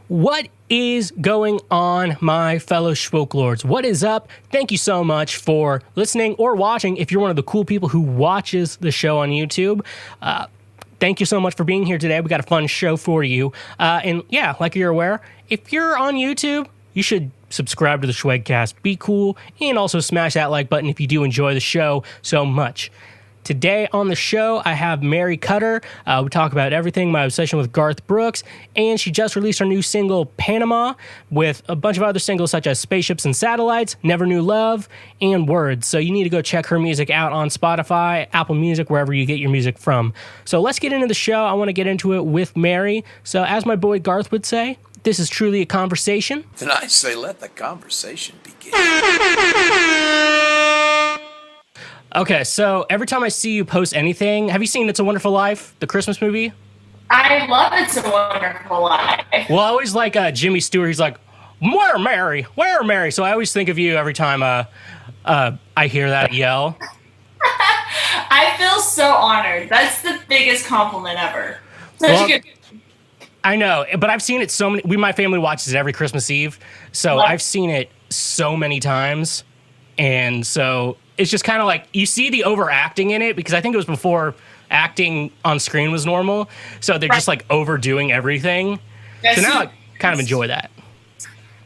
What is going on, my fellow Schwoklords? What is up? Thank you so much for listening or watching. If you're one of the cool people who watches the show on YouTube, thank you so much for being here today. We got a fun show for you. And yeah, like you're aware, if you're on YouTube, you should subscribe to the SchwegCast. Be cool, and also smash that like button if you do enjoy the show so much. Today on the show, I have Mary Kutter. We talk about everything, my obsession with Garth Brooks, and she just released her new single, Panama, with a bunch of other singles such as Spaceships and Satellites, Never Knew Love, and Words. So you need to go check her music out on Spotify, Apple Music, wherever you get your music from. So let's get into the show. I want to get into it with Mary. So as my boy Garth would say, this is truly a conversation. Then I say let the conversation begin. Okay, so every time I see you post anything, have you seen It's a Wonderful Life, the Christmas movie? I love It's a Wonderful Life. Well, I always like Jimmy Stewart. He's like, where Mary? Where Mary? So I always think of you every time I hear that yell. I feel so honored. That's the biggest compliment ever. I know, but I've seen it so many. My family watches it every Christmas Eve, so I've seen it so many times, and so it's just kind of like you see the overacting in it because I think it was before acting on screen was normal, so they're just like overdoing everything. So now I kind of enjoy that.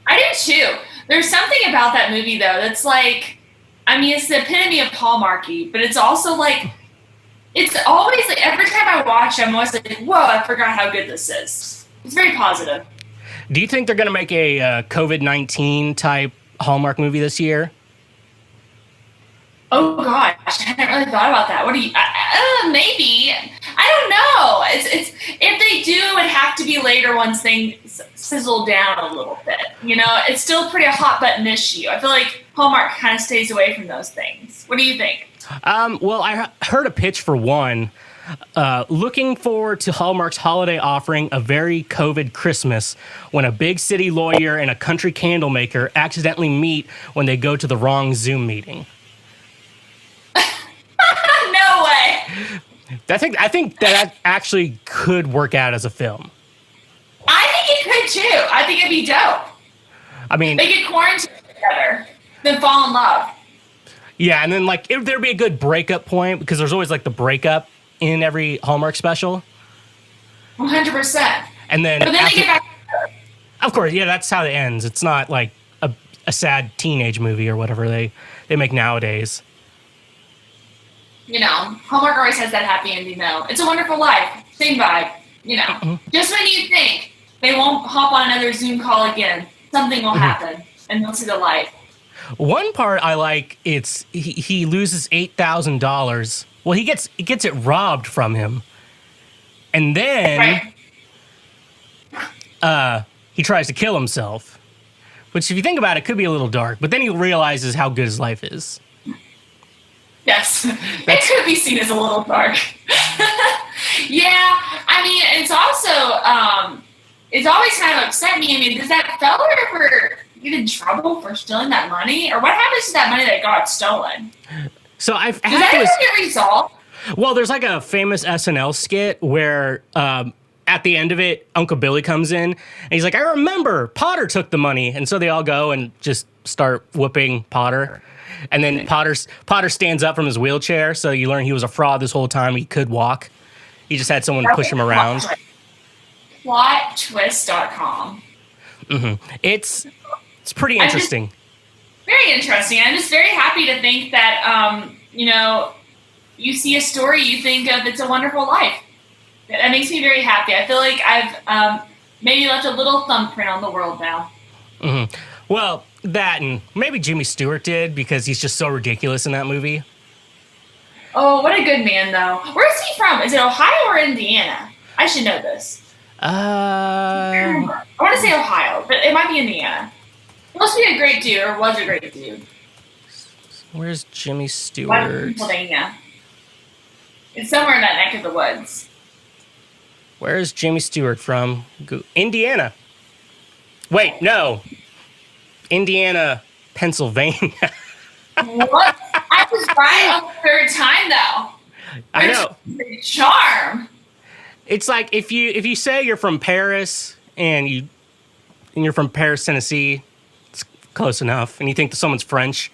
I do too. There's something about that movie though that's like, I mean, it's the epitome of Hallmarky, but it's also like, it's always like every time I watch it, I'm always like, whoa, I forgot how good this is. It's very positive. Do you think they're going to make a COVID-19 type Hallmark movie this year? Oh gosh, I hadn't really thought about that. What do you? Maybe. I don't know. It's if they do, it would have to be later once things sizzle down a little bit. You know, it's still pretty a hot button issue. I feel like Hallmark kind of stays away from those things. What do you think? Well, I heard a pitch for one. Looking forward to Hallmark's holiday offering A Very COVID Christmas, when a big city lawyer and a country candle maker accidentally meet when they go to the wrong Zoom meeting. No way. I think that actually could work out as a film. I think it could too. I think it'd be dope. I mean, they could quarantine together, then fall in love. Yeah, and then like there'd be a good breakup point because there's always like the breakup in every Hallmark special. 100%. And then, but then they get back together. Of course, yeah, that's how it ends. It's not like a sad teenage movie or whatever they make nowadays. You know, Hallmark always has that happy ending, though. It's a Wonderful Life. Same vibe. You know, just when you think they won't hop on another Zoom call again, something will happen, and they'll see the light. One part I like, it's he loses $8,000. Well, he gets it robbed from him, and then he tries to kill himself. Which, if you think about it, could be a little dark. But then he realizes how good his life is. Yes, it could be seen as a little dark. Yeah, I mean, it's also, it's always kind of upset me. I mean, does that fella ever get in trouble for stealing that money? Or what happens to that money that got stolen? So does that ever get resolved? Well, there's like a famous SNL skit where at the end of it, Uncle Billy comes in, and he's like, I remember, Potter took the money. And so they all go and just start whooping Potter. And then Potter stands up from his wheelchair, so you learn he was a fraud this whole time. He could walk. He just had someone push him around. Plottwist.com. Mm-hmm. It's pretty interesting. Very interesting. I'm just very happy to think that, you know, you see a story, you think of It's a Wonderful Life. That makes me very happy. I feel like I've maybe left a little thumbprint on the world now. Mm-hmm. Well, that and maybe Jimmy Stewart did because he's just so ridiculous in that movie. Oh, what a good man, though. Where's he from? Is it Ohio or Indiana? I should know this. I want to say Ohio, but it might be Indiana. He must be a great dude, or was a great dude. Where's Jimmy Stewart? Pennsylvania. It's somewhere in that neck of the woods. Where's Jimmy Stewart from? Indiana. Wait, no. Indiana, Pennsylvania. What? I was right on the third time, though. I know. Charm. It's like if you say you're from Paris and you and you're from Paris, Tennessee, it's close enough. And you think that someone's French.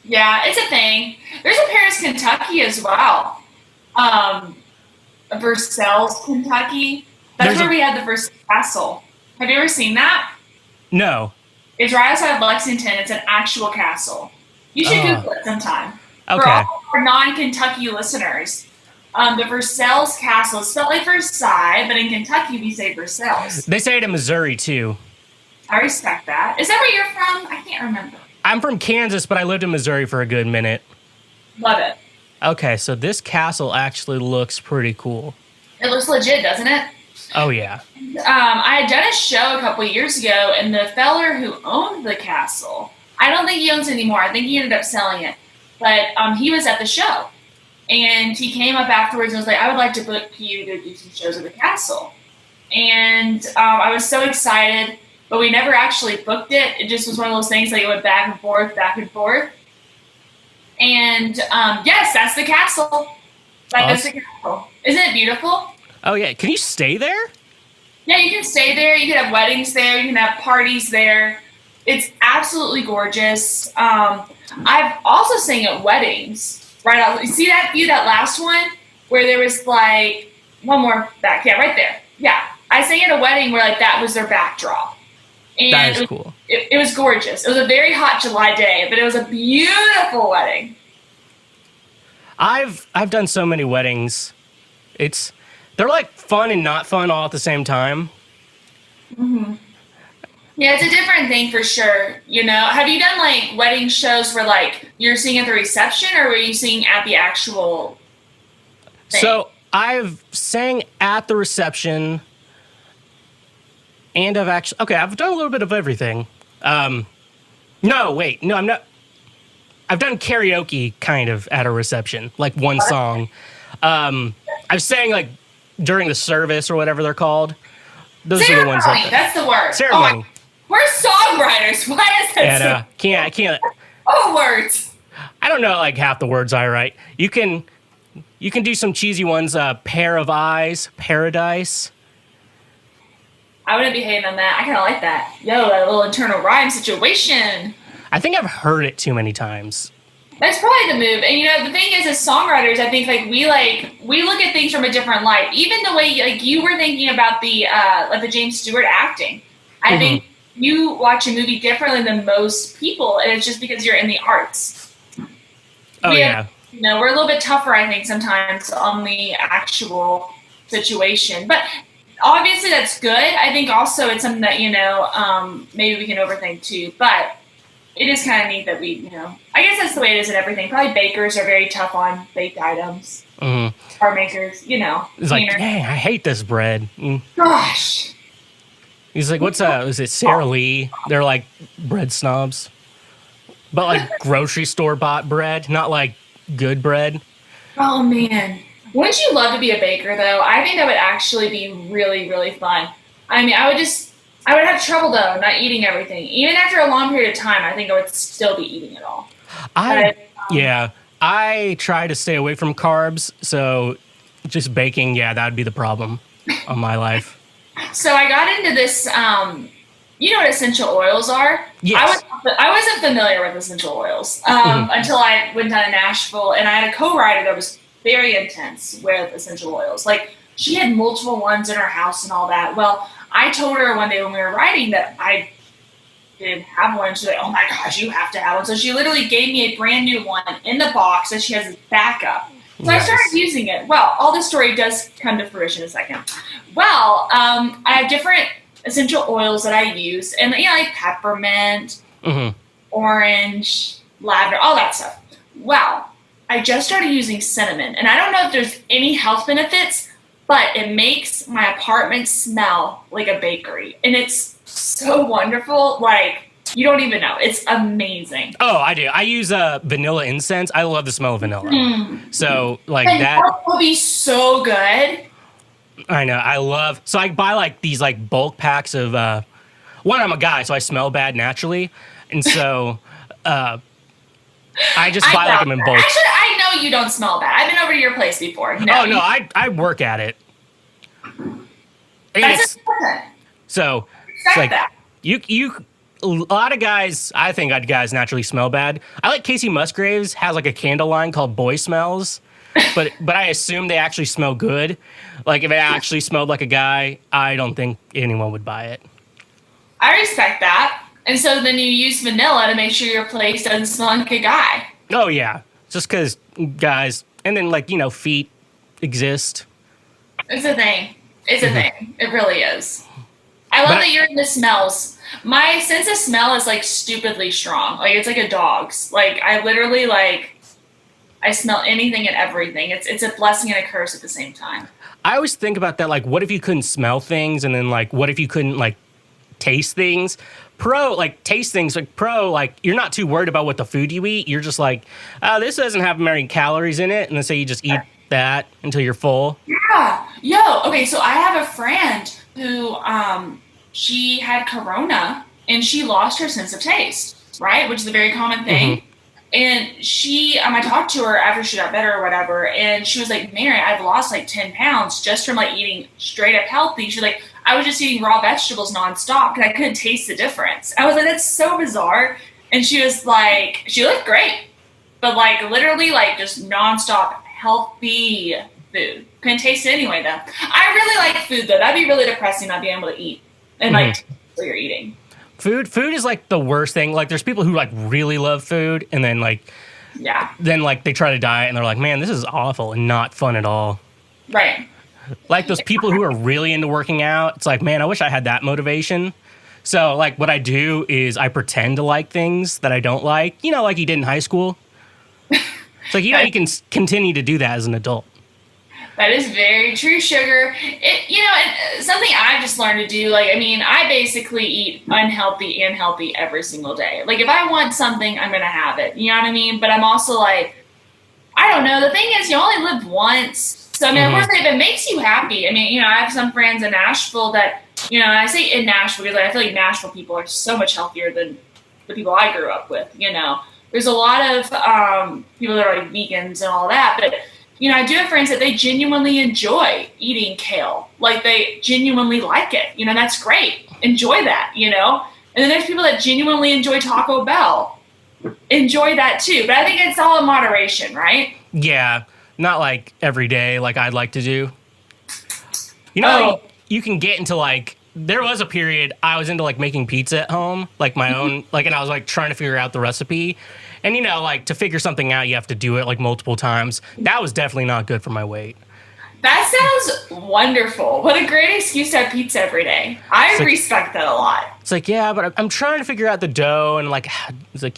Yeah, it's a thing. There's a Paris, Kentucky as well. Versailles, Kentucky. That's where we had the first castle. Have you ever seen that? No. It's right outside of Lexington. It's an actual castle. You should Google it sometime. Okay. For all our non-Kentucky listeners, the Versailles Castle is spelled like Versailles, but in Kentucky we say Versailles. They say it in Missouri, too. I respect that. Is that where you're from? I can't remember. I'm from Kansas, but I lived in Missouri for a good minute. Love it. Okay, so this castle actually looks pretty cool. It looks legit, doesn't it? Oh, yeah. I had done a show a couple years ago, and the feller who owned the castle, I don't think he owns it anymore. I think he ended up selling it. But he was at the show, and he came up afterwards and was like, I would like to book you to do some shows at the castle. And I was so excited, but we never actually booked it. It just was one of those things that it went back and forth, back and forth. And yes, that's the castle. That's the castle. Isn't it beautiful? Oh, yeah. Can you stay there? Yeah, you can stay there. You can have weddings there. You can have parties there. It's absolutely gorgeous. I've also sang at weddings. Right out. You see that view, that last one? Where there was like one more back. Yeah, right there. Yeah. I sang at a wedding where like that was their backdrop. And That is cool. It was gorgeous. It was a very hot July day, but it was a beautiful wedding. I've done so many weddings. They're like fun and not fun all at the same time. Mm-hmm. Yeah, it's a different thing for sure. You know, have you done like wedding shows where like you're singing at the reception, or were you singing at the actual thing? So I've sang at the reception, and I've done a little bit of everything. I'm not. I've done karaoke kind of at a reception, like one song. I've sang like during the service or whatever they're called. Those are the ones that's the word. Ceremony. We're songwriters. Why is that? And I can't. Oh, words. I don't know like half the words I write. You can do some cheesy ones. Pair of eyes, paradise. I wouldn't be hating on that. I kind of like that. Yo, that little internal rhyme situation. I think I've heard it too many times. That's probably the move. And you know, the thing is, as songwriters, I think we look at things from a different light. Even the way like you were thinking about the James Stewart acting. I think you watch a movie differently than most people, and it's just because you're in the arts. Yeah. You know, we're a little bit tougher, I think, sometimes on the actual situation. But obviously that's good. I think also it's something that, you know, maybe we can overthink too. But it is kind of neat that we, you know, I guess that's the way it is in everything. Probably bakers are very tough on baked items. Car makers, you know. It's like, dang, I hate this bread. Gosh. He's like, is it Sara Lee? They're like bread snobs. But like grocery store bought bread, not like good bread. Oh, man. Wouldn't you love to be a baker, though? I think that would actually be really, really fun. I mean, I would have trouble, though, not eating everything. Even after a long period of time, I think I would still be eating it all. I try to stay away from carbs, so just baking, that would be the problem on my life. So I got into this, you know what essential oils are? Yes. I wasn't familiar with essential oils until I went down to Nashville, and I had a co-writer that was very intense with essential oils. Like, she had multiple ones in her house and all that. Well, I told her one day when we were writing that I didn't have one. She's like, oh my gosh, you have to have one. So she literally gave me a brand new one in the box that she has as backup. So I started using it. Well, all this story does come to fruition in a second. Well, I have different essential oils that I use. And, like peppermint, orange, lavender, all that stuff. Well, I just started using cinnamon. And I don't know if there's any health benefits, but it makes my apartment smell like a bakery. And it's so wonderful. Like, you don't even know. It's amazing. Oh, I do. I use vanilla incense. I love the smell of vanilla. So, like and that would be so good. I know. So I buy like these like bulk packs of, one, I'm a guy, so I smell bad naturally. And so I just buy like them in bulk. Actually, I know you don't smell bad. I've been over to your place before. No, oh, no, I work at it. That's important. So Respect it's like, that. A lot of guys, I think guys naturally smell bad. I like Casey Musgraves has like a candle line called Boy Smells, but I assume they actually smell good. Like if it actually smelled like a guy, I don't think anyone would buy it. I respect that. And so then you use vanilla to make sure your place doesn't smell like a guy. Oh yeah, just because guys, and then like feet exist. It's a thing. It's a thing. It really is. I love that you're into smells. My sense of smell is like stupidly strong. Like it's like a dog's. Like I literally I smell anything and everything. It's a blessing and a curse at the same time. I always think about that. Like, what if you couldn't smell things, and then like, what if you couldn't like taste things? Taste things. Like you're not too worried about what the food you eat. You're just like, oh, this doesn't have very calories in it, and then say you just eat that until you're full. Yeah. Okay. So I have a friend who she had corona and she lost her sense of taste, right? Which is a very common thing. Mm-hmm. And she, I talked to her after she got better or whatever, and she was like, Mary, I've lost like 10 pounds just from like eating straight up healthy. She's like, I was just eating raw vegetables nonstop and I couldn't taste the difference. I was like, that's so bizarre. And she was like, she looked great, but like literally like just nonstop healthy food. Couldn't taste it anyway though. I really like food though. That'd be really depressing not being able to eat and like what you're eating. Food is like the worst thing. Like there's people who like really love food and then like they try to diet and they're like, man, this is awful and not fun at all. Right. Like those people who are really into working out. It's like, man, I wish I had that motivation. So like what I do is I pretend to like things that I don't like, like you did in high school. It's like, you can continue to do that as an adult. That is very true, Sugar. And something I've just learned to do, I basically eat unhealthy and healthy every single day. Like, if I want something, I'm going to have it. You know what I mean? But I'm also like, I don't know. The thing is, you only live once. So, of course, if it makes you happy. I have some friends in Nashville that, I say in Nashville because I feel like Nashville people are so much healthier than the people I grew up with, There's a lot of people that are like vegans and all that, but I do have friends that they genuinely enjoy eating kale. Like they genuinely like it. That's great. Enjoy that, And then there's people that genuinely enjoy Taco Bell. Enjoy that too. But I think it's all in moderation, right? Yeah. Not like every day like I'd like to do. You can get into like, there was a period I was into like making pizza at home, like my own, like, and I was like trying to figure out the recipe. And, like, to figure something out, you have to do it, like, multiple times. That was definitely not good for my weight. That sounds wonderful. What a great excuse to have pizza every day. I respect that a lot. It's like, yeah, but I'm trying to figure out the dough. And, like, it's like,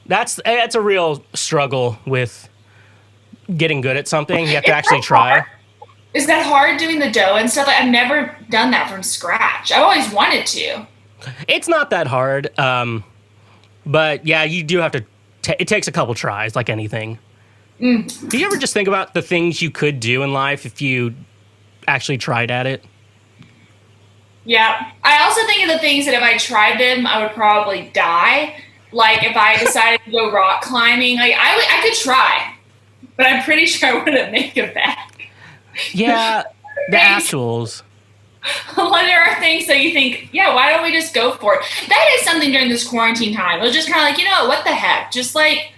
that's a real struggle with getting good at something. You have to actually try. Is that hard doing the dough and stuff? Like, I've never done that from scratch. I've always wanted to. It's not that hard. But yeah, you do have to, it takes a couple tries, like anything. Do you ever just think about the things you could do in life if you actually tried at it? Yeah. I also think of the things that if I tried them, I would probably die. Like if I decided to go rock climbing, like I could try, but I'm pretty sure I wouldn't make it back. Yeah, the actuals. Well, there are things that you think, yeah, why don't we just go for it? That is something during this quarantine time. It was just kind of like, what the heck? Just like,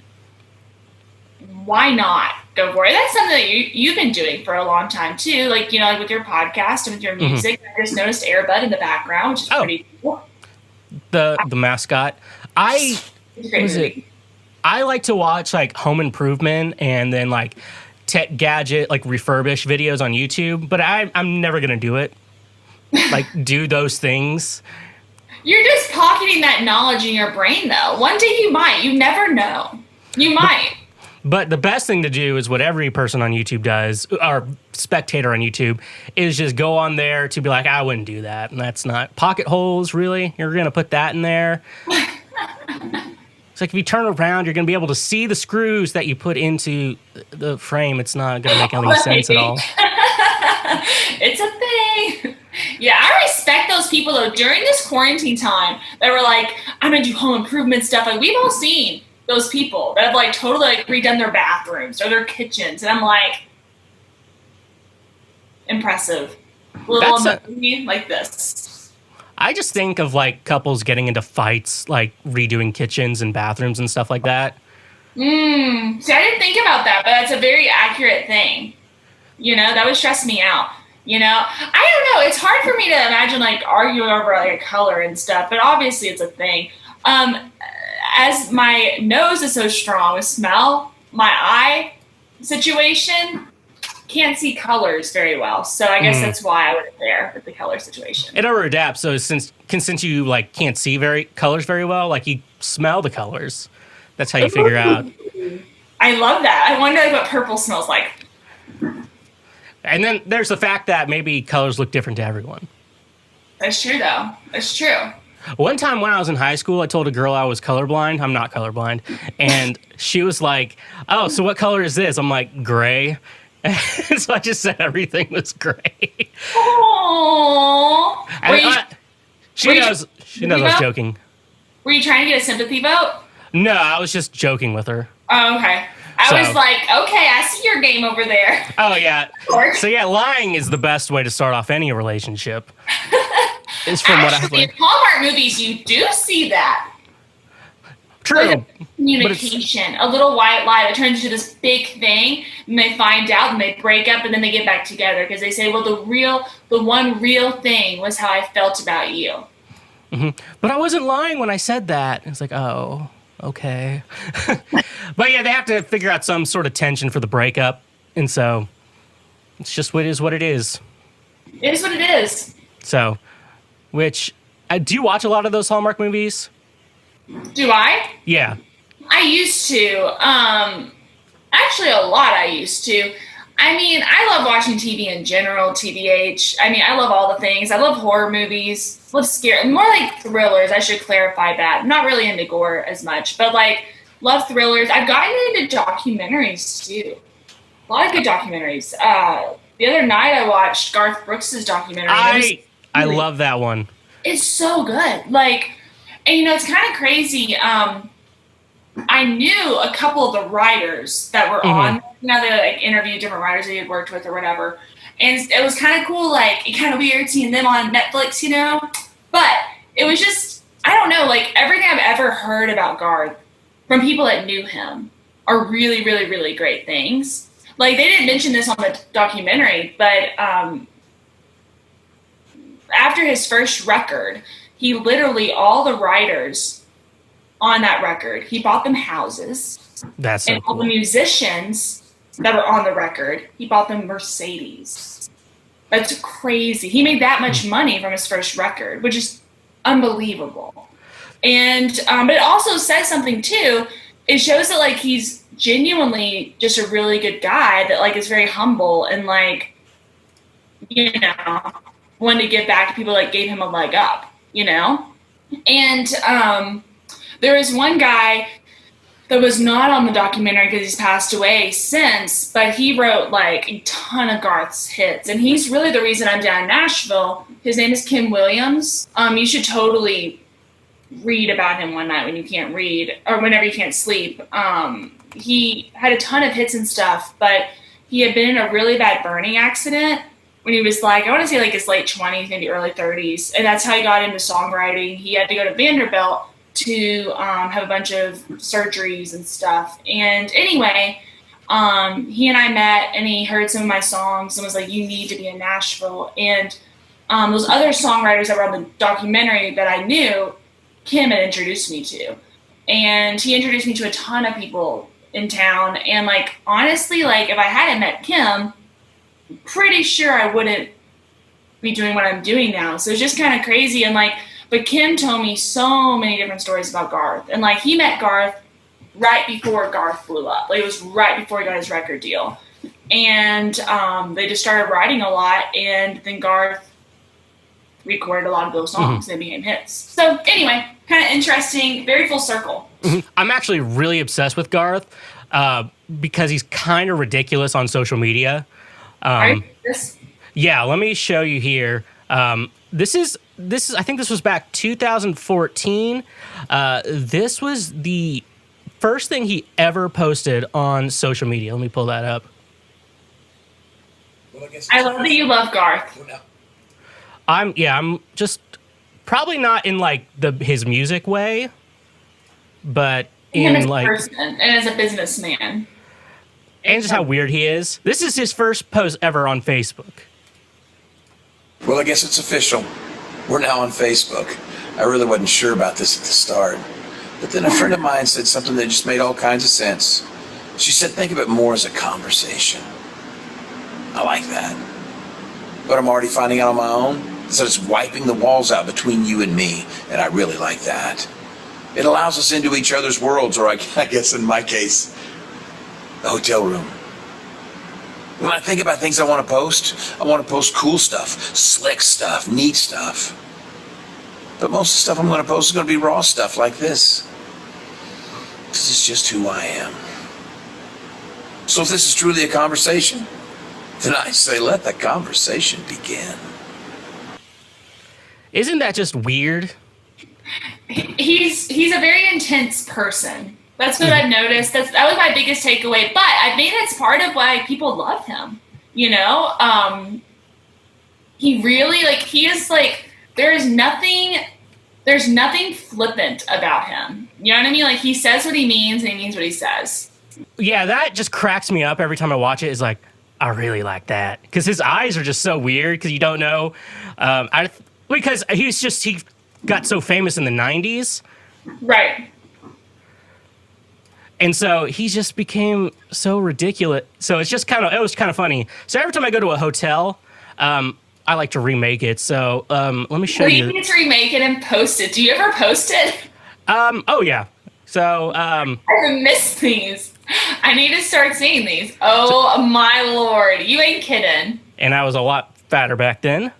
why not go for it? That's something that you've been doing for a long time too. Like, like with your podcast and with your music. I just noticed Airbud in the background, which is pretty cool. The mascot. I like to watch like home improvement and then like tech gadget, like refurbish videos on YouTube, but I'm never going to do it. Like, do those things. You're just pocketing that knowledge in your brain, though. One day you might. You never know. You might. But the best thing to do is what every person on YouTube does, or spectator on YouTube, is just go on there to be like, I wouldn't do that. And that's not pocket holes, really? You're going to put that in there? It's like if you turn around, you're going to be able to see the screws that you put into the frame. It's not going to make any sense at all. It's a thing. Yeah, I respect those people, though, during this quarantine time that were like, I'm going to do home improvement stuff. Like, we've all seen those people that have, like, totally, like, redone their bathrooms or their kitchens. And I'm like, impressive. Little movie like this. I just think of like couples getting into fights, like redoing kitchens and bathrooms and stuff like that. See, I didn't think about that, but that's a very accurate thing. You know, that would stress me out. You know, I don't know. It's hard for me to imagine like arguing over like a color and stuff, but obviously it's a thing. As my nose is so strong with smell, my eye situation can't see colors very well. So I guess that's why I went there with the color situation. It overadapts. So since you like can't see colors very well, like you smell the colors. That's how you figure out. I love that. I wonder like what purple smells like. And then there's the fact that maybe colors look different to everyone. That's true, though. That's true. One time when I was in high school, I told a girl I was colorblind. I'm not colorblind. And she was like, oh, so what color is this? I'm like, gray. So I just said everything was gray. Aww. She knows I was joking. Were you trying to get a sympathy vote? No, I was just joking with her. Oh, okay. I was like, okay, I see your game over there. Oh, yeah. So, yeah, lying is the best way to start off any relationship. Is from what I've learned. In Hallmark movies, you do see that. True. Communication. A little white lie that turns into this big thing, and they find out, and they break up, and then they get back together because they say, well, the one real thing was how I felt about you. Mm-hmm. But I wasn't lying when I said that. It's like, oh, okay. But yeah, they have to figure out some sort of tension for the breakup. And so it's just what it is what it is. It is what it is. So, do you watch a lot of those Hallmark movies? Do I? Yeah. I used to. Actually, a lot I used to. I mean, I love watching TV in general, TBH. I mean, I love all the things. I love horror movies. Love more like thrillers. I should clarify that. I'm not really into gore as much, but like, love thrillers. I've gotten into documentaries too. A lot of good documentaries. The other night I watched Garth Brooks' documentary. I love that one. It's so good. Like, and you know, it's kind of crazy. I knew a couple of the writers that were on. You know, they like interviewed different writers they had worked with or whatever. And it was kind of cool, like, it kind of weird seeing them on Netflix, you know? But it was just, I don't know, like, everything I've ever heard about Garth from people that knew him are really, really, really great things. Like, they didn't mention this on the documentary, but after his first record, he literally, all the writers on that record, he bought them houses. That's so and all cool. the musicians that were on the record, he bought them Mercedes. That's crazy. He made that much money from his first record, which is unbelievable. And but it also says something too. It shows that like he's genuinely just a really good guy that like is very humble and like, you know, wanted to give back to people that gave him a leg up, you know? And there was one guy that was not on the documentary because he's passed away since, but he wrote like a ton of Garth's hits. And he's really the reason I'm down in Nashville. His name is Kim Williams. You should totally read about him one night when you can't read or whenever you can't sleep. He had a ton of hits and stuff, but he had been in a really bad burning accident when he was like, I want to say like his late 20s, maybe early 30s. And that's how he got into songwriting. He had to go to Vanderbilt to have a bunch of surgeries and stuff. And anyway, he and I met and he heard some of my songs and was like, you need to be in Nashville. And those other songwriters that were on the documentary that I knew, Kim had introduced me to. And he introduced me to a ton of people in town. And like, honestly, like if I hadn't met Kim, I'm pretty sure I wouldn't be doing what I'm doing now. So it's just kind of crazy. And like, but Kim told me so many different stories about Garth. And like he met Garth right before Garth blew up. Like it was right before he got his record deal. And they just started writing a lot. And then Garth recorded a lot of those songs and they became hits. So anyway, kind of interesting, very full circle. I'm actually really obsessed with Garth because he's kind of ridiculous on social media. Yeah, let me show you here. This is I think this was back 2014. This was the first thing he ever posted on social media. Let me pull that up. I love that you love Garth. I'm just Probably not in like his music way, but Him as in a like, person and as a businessman. and just how weird he is. This is his first post ever on Facebook. Well, I guess it's official. We're now on Facebook. I really wasn't sure about this at the start. But then a friend of mine said something that just made all kinds of sense. She said, think of it more as a conversation. I like that. But I'm already finding out on my own that it's wiping the walls out between you and me, and I really like that. It allows us into each other's worlds, or I guess in my case, the hotel room. When I think about things I want to post cool stuff, slick stuff, neat stuff. But most of the stuff I'm going to post is going to be raw stuff like this. This is just who I am. So if this is truly a conversation, then I say let the conversation begin. Isn't that just weird? He's a very intense person. That's what I've noticed. That was my biggest takeaway. But I think that's part of why people love him. You know, he really he is like there's nothing flippant about him. You know what I mean? Like he says what he means and he means what he says. Yeah, that just cracks me up every time I watch it. Is like, I really like that because his eyes are just so weird because you don't know. Because he got so famous in the 90s. Right. And so he just became so ridiculous. So it was kind of funny. So every time I go to a hotel, I like to remake it. So let me show you. You need to remake it and post it. Do you ever post it? Oh yeah. So I miss these. I need to start seeing these. Oh my Lord. You ain't kidding. And I was a lot fatter back then.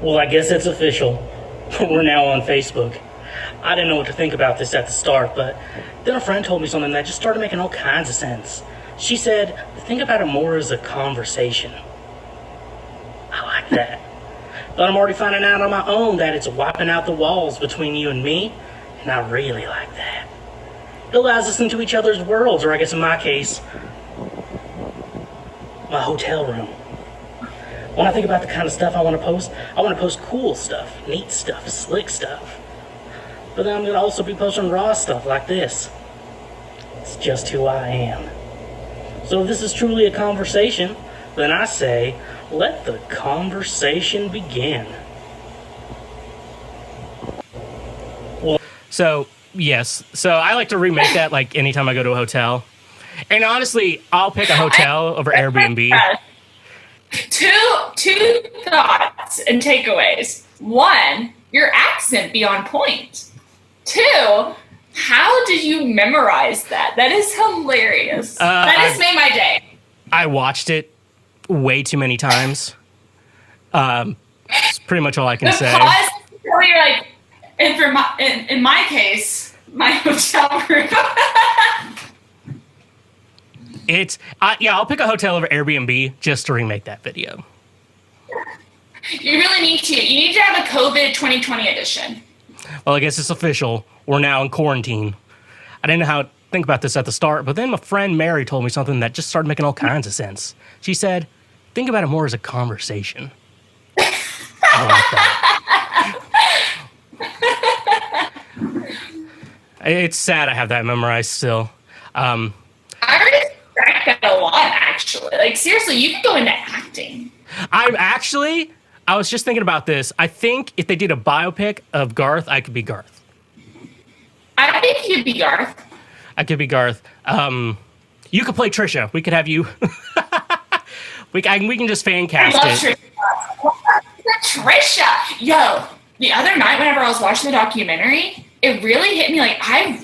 Well, I guess it's official. We're now on Facebook. I didn't know what to think about this at the start, but then a friend told me something that just started making all kinds of sense. She said, think about it more as a conversation. I like that. But I'm already finding out on my own that it's wiping out the walls between you and me, and I really like that. It allows us into each other's worlds, or I guess in my case, my hotel room. When I think about the kind of stuff I want to post cool stuff, neat stuff, slick stuff. But then I'm going to also be posting raw stuff like this. It's just who I am. So if this is truly a conversation, then I say, let the conversation begin. So, yes. So I like to remake that like anytime I go to a hotel. And honestly, I'll pick a hotel over Airbnb. Two thoughts and takeaways. One, your accent be on point. Two, how did you memorize that? That is hilarious. That has made my day. I watched it way too many times. It's pretty much all I can say. Pause, you're like, and for in my case, my hotel room. I'll pick a hotel over Airbnb just to remake that video. You really need to. You need to have a COVID 2020 edition. Well, I guess it's official. We're now in quarantine. I didn't know how to think about this at the start, but then my friend Mary told me something that just started making all kinds of sense. She said, think about it more as a conversation. I like that. It's sad I have that memorized still. I respect that a lot, actually. Like, seriously, you could go into acting. I was just thinking about this. I think if they did a biopic of Garth, I could be Garth. I think you'd be Garth. I could be Garth. You could play Trisha. We could have you. we can just fan cast it. Trisha. Yo, the other night whenever I was watching the documentary, it really hit me like I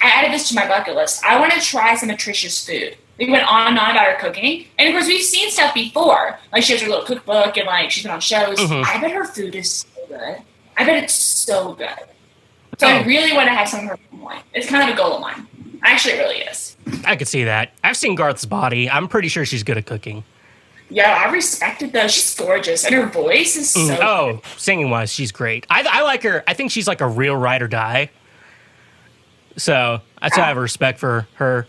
added this to my bucket list. I want to try some of Trisha's food. We went on and on about her cooking. And of course, we've seen stuff before. Like she has her little cookbook and like she's been on shows. Mm-hmm. I bet her food is so good. I bet it's so good. So I really want to have some of her food. It's kind of a goal of mine. Actually, it really is. I could see that. I've seen Garth's body. I'm pretty sure she's good at cooking. Yeah, I respect it though. She's gorgeous. And her voice is so good. Singing wise, she's great. I like her. I think she's like a real ride or die. So that's why I have respect for her.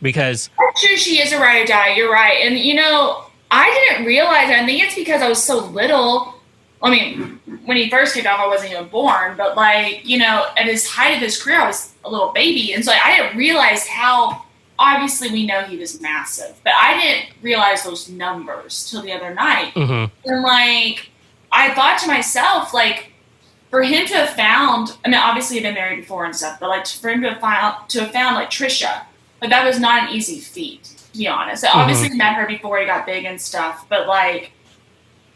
Because I'm sure she is a ride or die. You're right. And, you know, I didn't realize, I think it's because I was so little, I mean, when he first kicked off, I wasn't even born, but like, you know, at his height of his career, I was a little baby. And so I didn't realize how, obviously we know he was massive, but I didn't realize those numbers till the other night. Mm-hmm. And like, I thought to myself, like, for him to have found, I mean, obviously he'd been married before and stuff, but like for him to have found like Trisha, like that was not an easy feat, to be honest. I obviously met her before he got big and stuff, but like,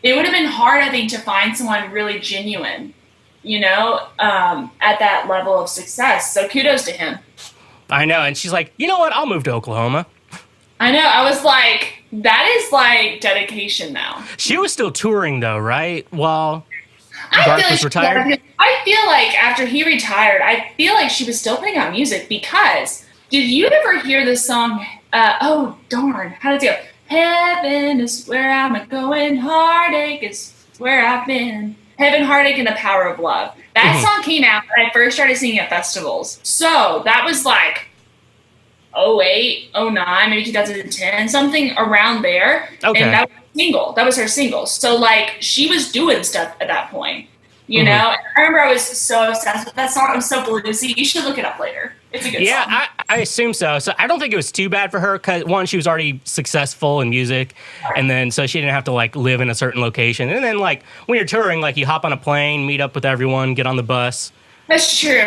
it would have been hard, I think, to find someone really genuine, you know, at that level of success. So kudos to him. I know. And she's like, you know what? I'll move to Oklahoma. I know. I was like, that is like dedication now. She was still touring though, right? Well, I Garth feel was like retired. I feel like after he retired, I feel like she was still putting out music because did you ever hear this song? Oh, darn. How does it go? Heaven is where I'm going, heartache is where I've been. Heaven, heartache, and the power of love. That song came out when I first started singing at festivals. So that was like 08, 09, maybe 2010, something around there. Okay. And that was a single. That was her single. So like she was doing stuff at that point. You know? And I remember I was so obsessed with that song. It was so bluesy. You should look it up later. It's a good song. Yeah, I assume so. So I don't think it was too bad for her because, one, she was already successful in music, and then so she didn't have to, like, live in a certain location. And then, like, when you're touring, like, you hop on a plane, meet up with everyone, get on the bus. That's true.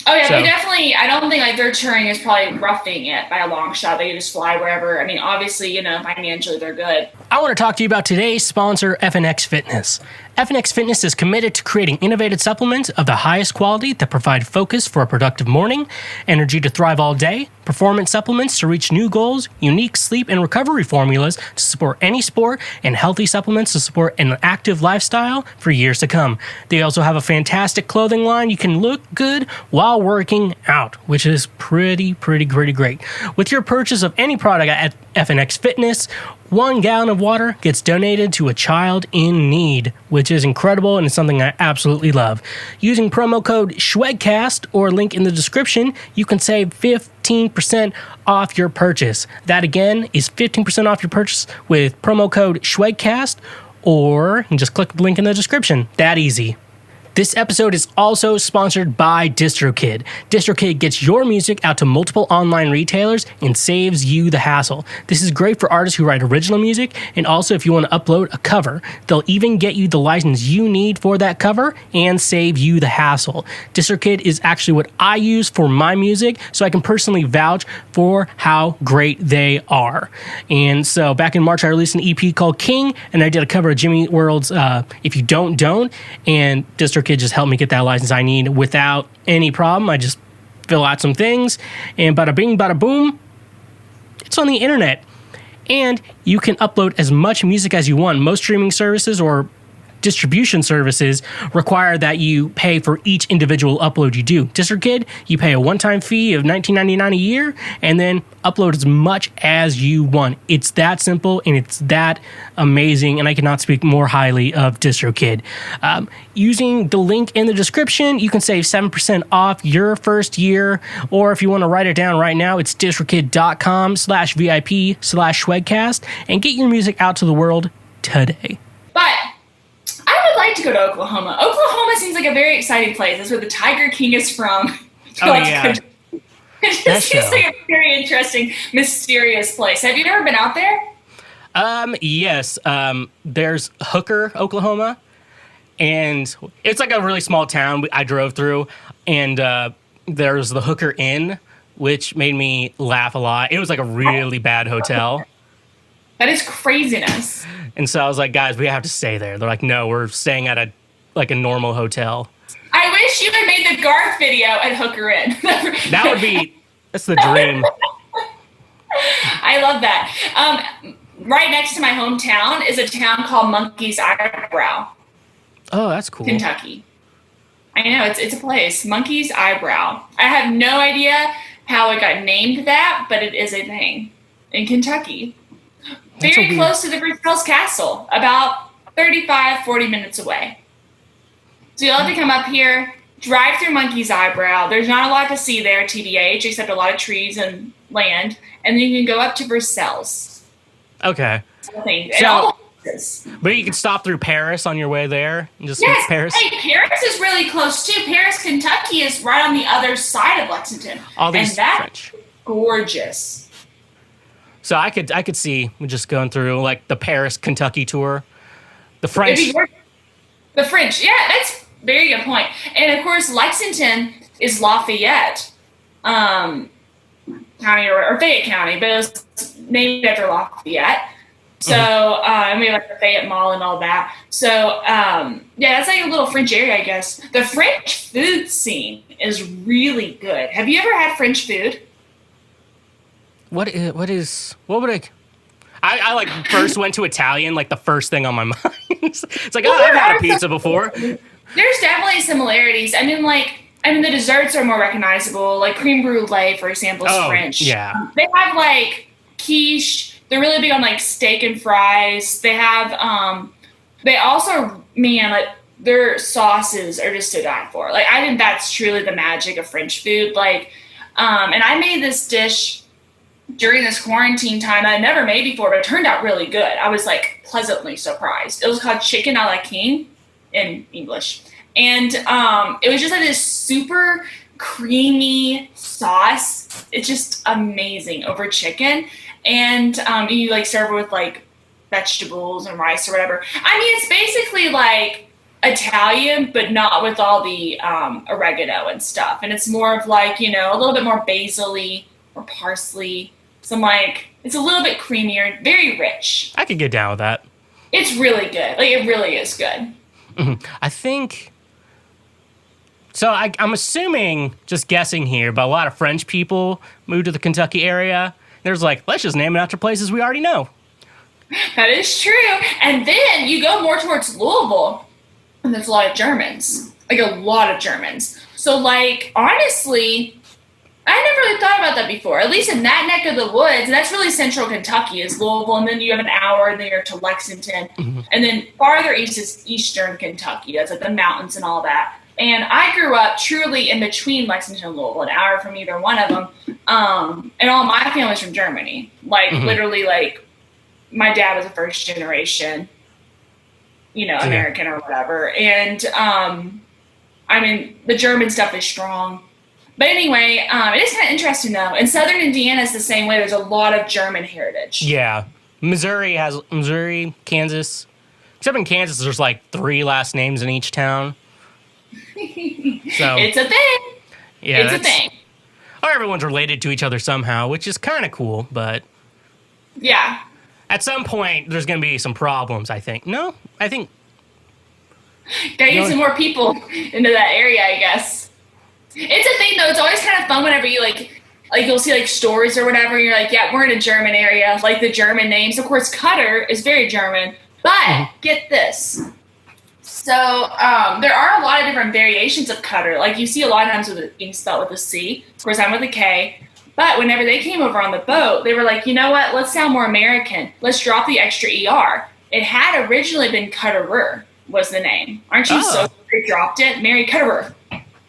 Oh, yeah, So- they definitely, I don't think, like, their touring is probably roughing it by a long shot. They can just fly wherever. I mean, obviously, you know, financially they're good. I want to talk to you about today's sponsor, FNX Fitness. FNX Fitness is committed to creating innovative supplements of the highest quality that provide focus for a productive morning, energy to thrive all day, performance supplements to reach new goals, unique sleep and recovery formulas to support any sport, and healthy supplements to support an active lifestyle for years to come. They also have a fantastic clothing line. You can look good while working out, which is pretty great. With your purchase of any product at FNX Fitness, 1 gallon of water gets donated to a child in need, which is incredible and is something I absolutely love. Using promo code SchwegCast or link in the description, you can save 15% off your purchase. That again is 15% off your purchase with promo code SchwegCast, or you can just click the link in the description. That easy. This episode is also sponsored by DistroKid. DistroKid gets your music out to multiple online retailers and saves you the hassle. This is great for artists who write original music, and also if you want to upload a cover. They'll even get you the license you need for that cover and save you the hassle. DistroKid is actually what I use for my music, so I can personally vouch for how great they are. And so back in March, I released an EP called King, and I did a cover of Jimmy World's If You Don't, Don't, and DistroKid just helped me get that license I need without any problem. I just fill out some things, and bada bing, bada boom, it's on the internet. And you can upload as much music as you want. Most streaming services or distribution services require that you pay for each individual upload you do. DistroKid, you pay a one-time fee of $19.99 a year and then upload as much as you want. It's that simple and it's that amazing, and I cannot speak more highly of DistroKid. Using the link in the description, you can save 7% off your first year, or if you want to write it down right now, it's distrokid.com/VIP/Schwegcast, and get your music out to the world today. But I would like to go to Oklahoma. Oklahoma seems like a very exciting place. That's where the Tiger King is from. Oh, yeah. It just seems like a very interesting, mysterious place. Have you ever been out there? Yes. There's Hooker, Oklahoma, and it's like a really small town I drove through, and there's the Hooker Inn, which made me laugh a lot. It was like a really bad hotel. That is craziness. And so I was like, guys, we have to stay there. They're like, no, we're staying at a normal hotel. I wish you had made the Garth video at Hooker Inn. That's the dream. I love that. Right next to my hometown is a town called Monkey's Eyebrow, Oh, that's cool. Kentucky. I know, it's a place. Monkey's Eyebrow. I have no idea how it got named that, but it is a thing in Kentucky. Very close to the Bruce Castle, about 40 minutes away. So you'll have to come up here, drive through Monkey's Eyebrow. There's not a lot to see there, TBH, except a lot of trees and land. And then you can go up to Versailles. Okay. And So- all places. But you can stop through Paris on your way there and just Yes. Paris. Hey, Paris is really close too. Paris, Kentucky is right on the other side of Lexington. All these and that's French. gorgeous. So I could see just going through like the Paris, Kentucky tour. The French. The French, yeah, that's a very good point. And of course, Lexington is Lafayette County or Fayette County, but it was named after Lafayette. So, and we have like the Fayette Mall and all that. So, yeah, that's like a little French area, I guess. The French food scene is really good. Have you ever had French food? What would I like first went to Italian, like the first thing on my mind. It's like, I've had a pizza before. There's definitely similarities. I mean, the desserts are more recognizable. Like creme brulee, for example, is French. Yeah. They have like quiche. They're really big on like steak and fries. They have, they also, man, like their sauces are just to die for. Like, I think that's truly the magic of French food. Like, and I made this dish during this quarantine time I never made before, but it turned out really good. I was like pleasantly surprised. It was called chicken a la king in English. And it was just like this super creamy sauce. It's just amazing over chicken. And you like serve it with like vegetables and rice or whatever. I mean, it's basically like Italian, but not with all the oregano and stuff. And it's more of like, a little bit more basil-y or parsley. Some like, it's a little bit creamier, very rich. I could get down with that. It's really good. Like, it really is good. Mm-hmm. I think, so I'm assuming, just guessing here, but a lot of French people moved to the Kentucky area. There's like, let's just name it after places we already know. That is true. And then you go more towards Louisville, and there's a lot of Germans. Like, a lot of Germans. So, like, honestly, I never really thought about that before, at least in that neck of the woods. And that's really central Kentucky is Louisville. And then you have an hour there to Lexington. Mm-hmm. And then farther east is eastern Kentucky. That's like the mountains and all that. And I grew up truly in between Lexington and Louisville, an hour from either one of them. And all my family's from Germany. Like, literally, like, my dad was a first generation, American or whatever. And, I mean, the German stuff is strong. But anyway, it is kind of interesting, though. In southern Indiana, it's the same way. There's a lot of German heritage. Yeah. Missouri, Kansas. Except in Kansas, there's like 3 last names in each town. So it's a thing. Yeah, it's a thing. Or everyone's related to each other somehow, which is kind of cool. But yeah. At some point, there's going to be some problems, I think. No? I think... Gotta get some more people into that area, I guess. It's a thing, though. It's always kind of fun whenever you, like you'll see, like, stories or whatever. And you're like, yeah, we're in a German area. Like, the German names. Of course, Kutter is very German. But, get this. So, there are a lot of different variations of Kutter. Like, you see a lot of times with it being spelled with a C. Of course, I'm with a K. But whenever they came over on the boat, they were like, you know what? Let's sound more American. Let's drop the extra ER. It had originally been Kutterer was the name. Aren't you so they dropped it? Mary Kutterer.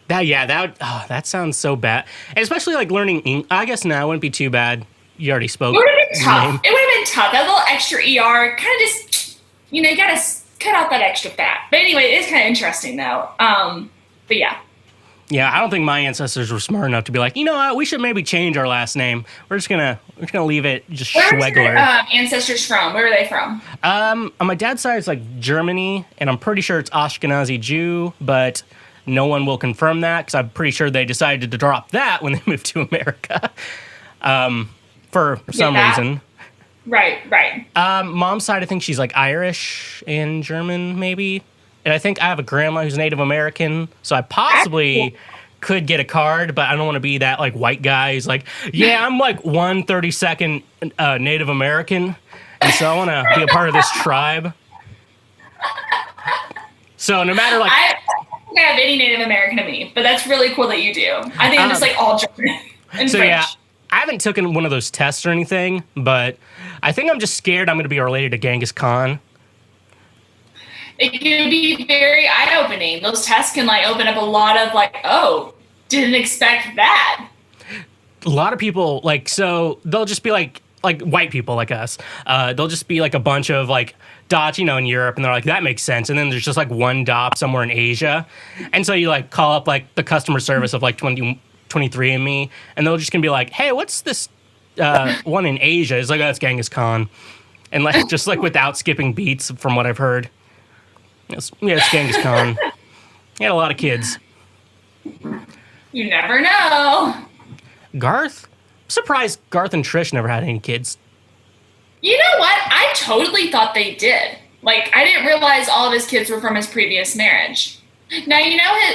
That sounds so bad. And especially like learning English. I guess now it wouldn't be too bad. You already spoke. It would have been tough. It would have been tough. That little extra ER kind of just, you got to cut out that extra fat. But anyway, it is kind of interesting though. But yeah. Yeah, I don't think my ancestors were smart enough to be like, you know what, we should maybe change our last name. We're just gonna leave it just Schwegler. Where are your ancestors from? Where are they from? On my dad's side, it's like Germany, and I'm pretty sure it's Ashkenazi Jew, but no one will confirm that because I'm pretty sure they decided to drop that when they moved to America for some reason. Right. Mom's side, I think she's like Irish and German, maybe. And I think I have a grandma who's Native American, so I possibly could get a card, but I don't want to be that like white guy who's like, yeah, I'm like 1/32 Native American, and so I want to be a part of this tribe. So no matter like, I don't think I have any Native American in me, but that's really cool that you do. I think I'm just like all German and so French. Yeah, I haven't taken one of those tests or anything, but I think I'm just scared I'm going to be related to Genghis Khan. It can be very eye-opening. Those tests can like open up a lot of like, oh, didn't expect that. A lot of people like, so they'll just be like white people like us. They'll just be like a bunch of like dots, in Europe, and they're like, that makes sense. And then there's just like one dot somewhere in Asia. And so you like call up like the customer service of like 23andMe, and they're just gonna be like, hey, what's this one in Asia? It's like, oh, it's Genghis Khan. And like just like without skipping beats from what I've heard. It's Genghis Khan. He had a lot of kids. You never know. Garth? I'm surprised Garth and Trish never had any kids. You know what? I totally thought they did. Like, I didn't realize all of his kids were from his previous marriage. Now,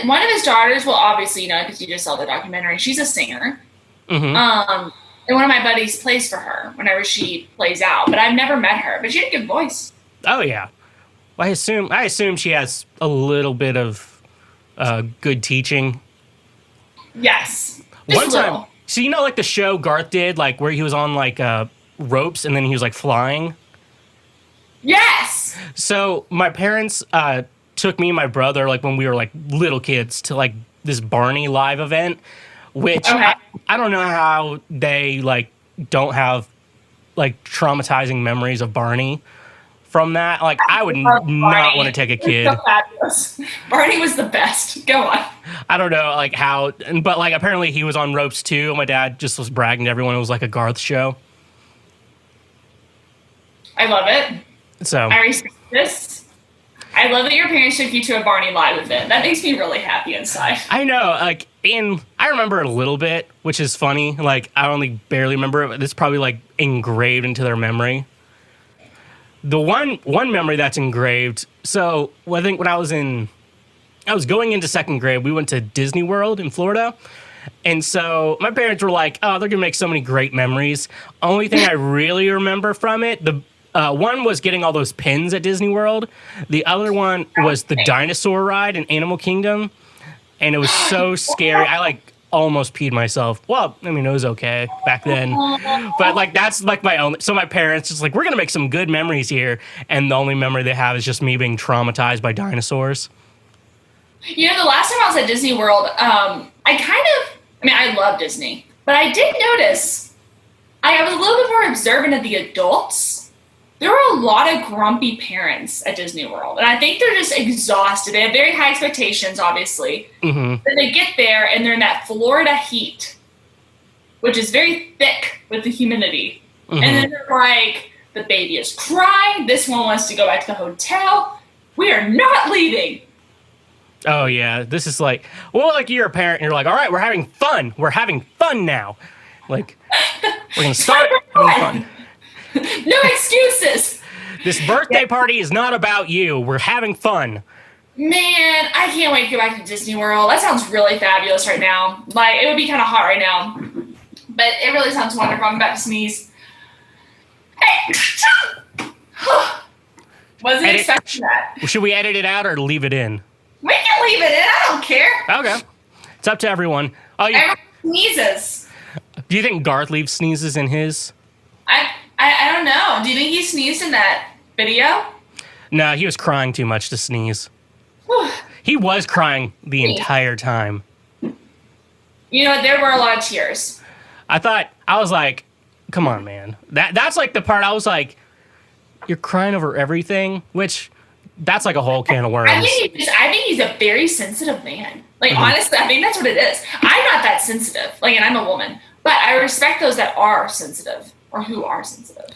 one of his daughters, well, obviously, because you just saw the documentary, she's a singer. Mm-hmm. And one of my buddies plays for her whenever she plays out. But I've never met her. But she had a good voice. Oh, yeah. Well, I assume she has a little bit of good teaching. Yes. One time, so like the show Garth did, like where he was on like ropes and then he was like flying? Yes! So my parents took me and my brother, like when we were like little kids, to like this Barney live event, which I don't know how they like don't have like traumatizing memories of Barney from that. Like I would not want to take a kid. So fabulous. Barney was the best. Go on. I don't know like how, but like apparently he was on ropes too. My dad just was bragging to everyone it was like a Garth show. I love it. So I respect this. I love that your parents took you to a Barney live event. That makes me really happy inside. I know, like, and I remember it a little bit, which is funny. Like, I only barely remember it, but it's probably like engraved into their memory. The one memory that's engraved. So I think when I was going into second grade, we went to Disney World in Florida. And so my parents were like, oh, they're going to make so many great memories. Only thing I really remember from it, one was getting all those pins at Disney World. The other one was the dinosaur ride in Animal Kingdom. And it was so scary. I like almost peed myself. Well, I mean, it was okay back then. But like, that's like my only, so my parents just like, we're going to make some good memories here. And the only memory they have is just me being traumatized by dinosaurs. The last time I was at Disney World, I love Disney, but I did notice I was a little bit more observant of the adults. There were a lot of grumpy parents at Disney World, and I think they're just exhausted. They have very high expectations, obviously. Mm-hmm. Then they get there, and they're in that Florida heat, which is very thick with the humidity. Mm-hmm. And then they're like, the baby is crying. This one wants to go back to the hotel. We are not leaving. Oh, yeah. This is like, well, like you're a parent, and you're like, all right, we're having fun. We're having fun now. Like, we're going to start having fun. No excuses. This birthday party is not about you. We're having fun. Man, I can't wait to go back to Disney World. That sounds really fabulous right now. Like, it would be kind of hot right now. But it really sounds wonderful. I'm about to sneeze. Hey! Wasn't expecting that. Should we edit it out or leave it in? We can leave it in. I don't care. Okay. It's up to everyone. Everyone sneezes. Do you think Garth leaves sneezes in his? I don't know. Do you think he sneezed in that video? No, he was crying too much to sneeze. He was crying the entire time. There were a lot of tears. I was like, come on, man. That's like the part I was like, you're crying over everything, which that's like a whole can of worms. I think he's a very sensitive man. Like, honestly, I think that's what it is. I'm not that sensitive. Like, and I'm a woman. But I respect those that are sensitive. Or who are sensitive.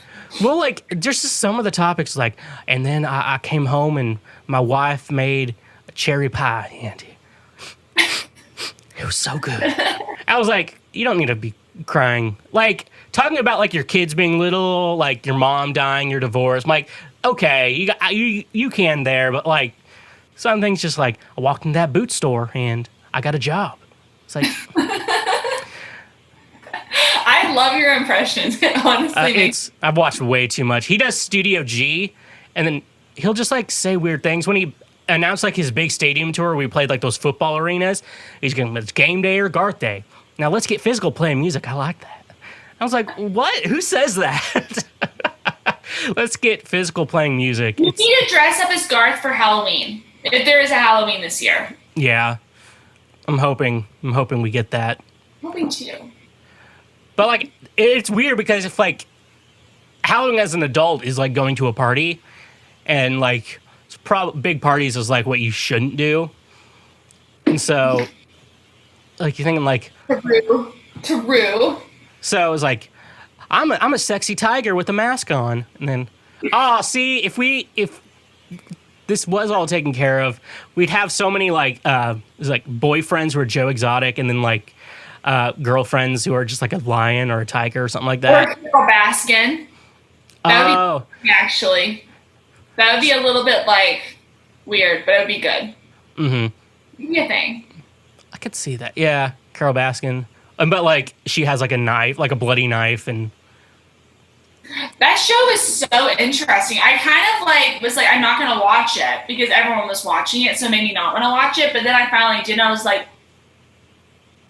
Well, like, there's just some of the topics, like, and then I came home and my wife made a cherry pie, Andy. It was so good. I was like, you don't need to be crying. Like, talking about, like, your kids being little, like, your mom dying, your divorce. I'm like, okay, you can there, but, like, some things just, like, I walked into that boot store and I got a job. It's like... I love your impressions. It honestly I've watched way too much. He does Studio G, and then he'll just like say weird things. When he announced like his big stadium tour, we played like those football arenas. He's going, it's game day or Garth day. Now let's get physical playing music. I like that. I was like, what? Who says that? Let's get physical playing music. You need to dress up as Garth for Halloween. If there is a Halloween this year. Yeah, I'm hoping we get that. Hoping too. But, like, it's weird because if, like, Halloween as an adult is, like, going to a party, and like big parties is like what you shouldn't do. And so, like, you're thinking like, True. so it was like, I'm a sexy tiger with a mask on, and then, see, if this was all taken care of, we'd have so many like boyfriends who are Joe Exotic, and then like girlfriends who are just like a lion or a tiger or something like that. Or Carol Baskin. That would be actually. That would be a little bit like weird, but it would be good. Mm-hmm. It'd be a thing. I could see that. Yeah, Carol Baskin. But like she has like a knife, like a bloody knife, and that show is so interesting. I kind of like was like, I'm not gonna watch it because everyone was watching it, so it made me not want to watch it. But then I finally did, and I was like,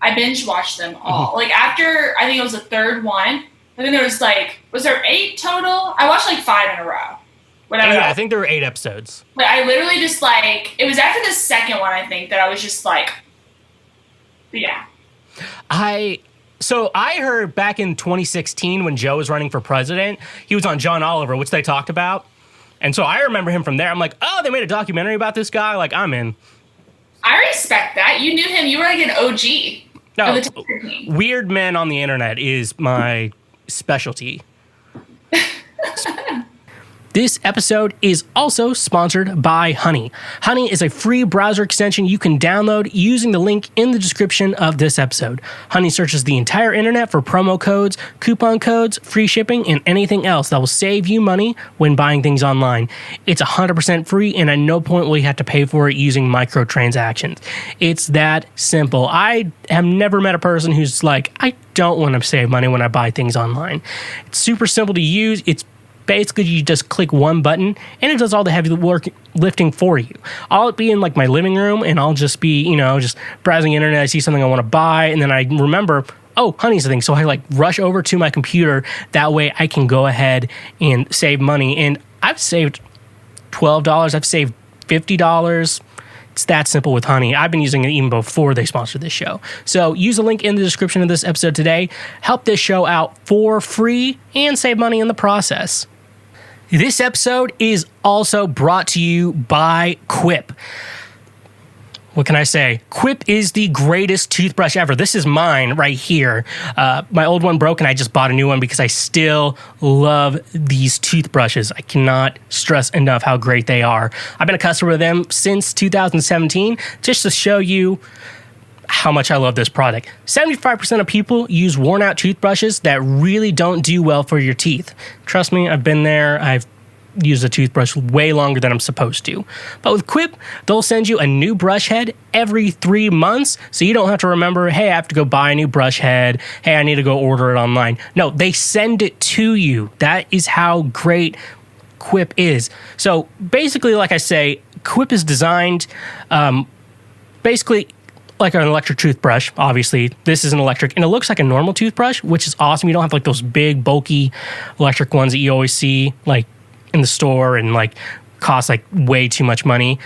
I binge watched them all. Mm-hmm. Like after I think it was the third one, I think there was like, was there 8 total? I watched like 5 in a row. Whatever. Yeah, I think there were 8 episodes. But I literally just like, it was after the second one, I think, that I was just like, yeah. So I heard back in 2016 when Joe was running for president, he was on John Oliver, which they talked about. And so I remember him from there. I'm like, oh, they made a documentary about this guy? Like, I'm in. I respect that. You knew him. You were like an OG. No, weird men on the internet is my specialty. This episode is also sponsored by Honey. Honey is a free browser extension you can download using the link in the description of this episode. Honey searches the entire internet for promo codes, coupon codes, free shipping, and anything else that will save you money when buying things online. It's 100% free, and at no point will you have to pay for it using microtransactions. It's that simple. I have never met a person who's like, I don't want to save money when I buy things online. It's super simple to use. It's basically, you just click one button and it does all the heavy work lifting for you. I'll be in like my living room and I'll just be, just browsing the internet. I see something I want to buy and then I remember, oh, Honey's the thing. So I like rush over to my computer. That way I can go ahead and save money. And I've saved $12. I've saved $50. It's that simple with Honey. I've been using it even before they sponsored this show. So use the link in the description of this episode today. Help this show out for free and save money in the process. This episode is also brought to you by Quip. What can I say? Quip is the greatest toothbrush ever. This is mine right here. My old one broke and I just bought a new one because I still love these toothbrushes. I cannot stress enough how great they are. I've been a customer of them since 2017, just to show you how much I love this product. 75% of people use worn out toothbrushes that really don't do well for your teeth. Trust me, I've been there. I've used a toothbrush way longer than I'm supposed to. But with Quip, they'll send you a new brush head every 3 months, so you don't have to remember, hey, I have to go buy a new brush head. Hey, I need to go order it online. No, they send it to you. That is how great Quip is. So basically, like I say, Quip is designed basically like an electric toothbrush. Obviously, this is an electric, and it looks like a normal toothbrush, which is awesome. You don't have like those big, bulky electric ones that you always see like in the store and like cost like way too much money.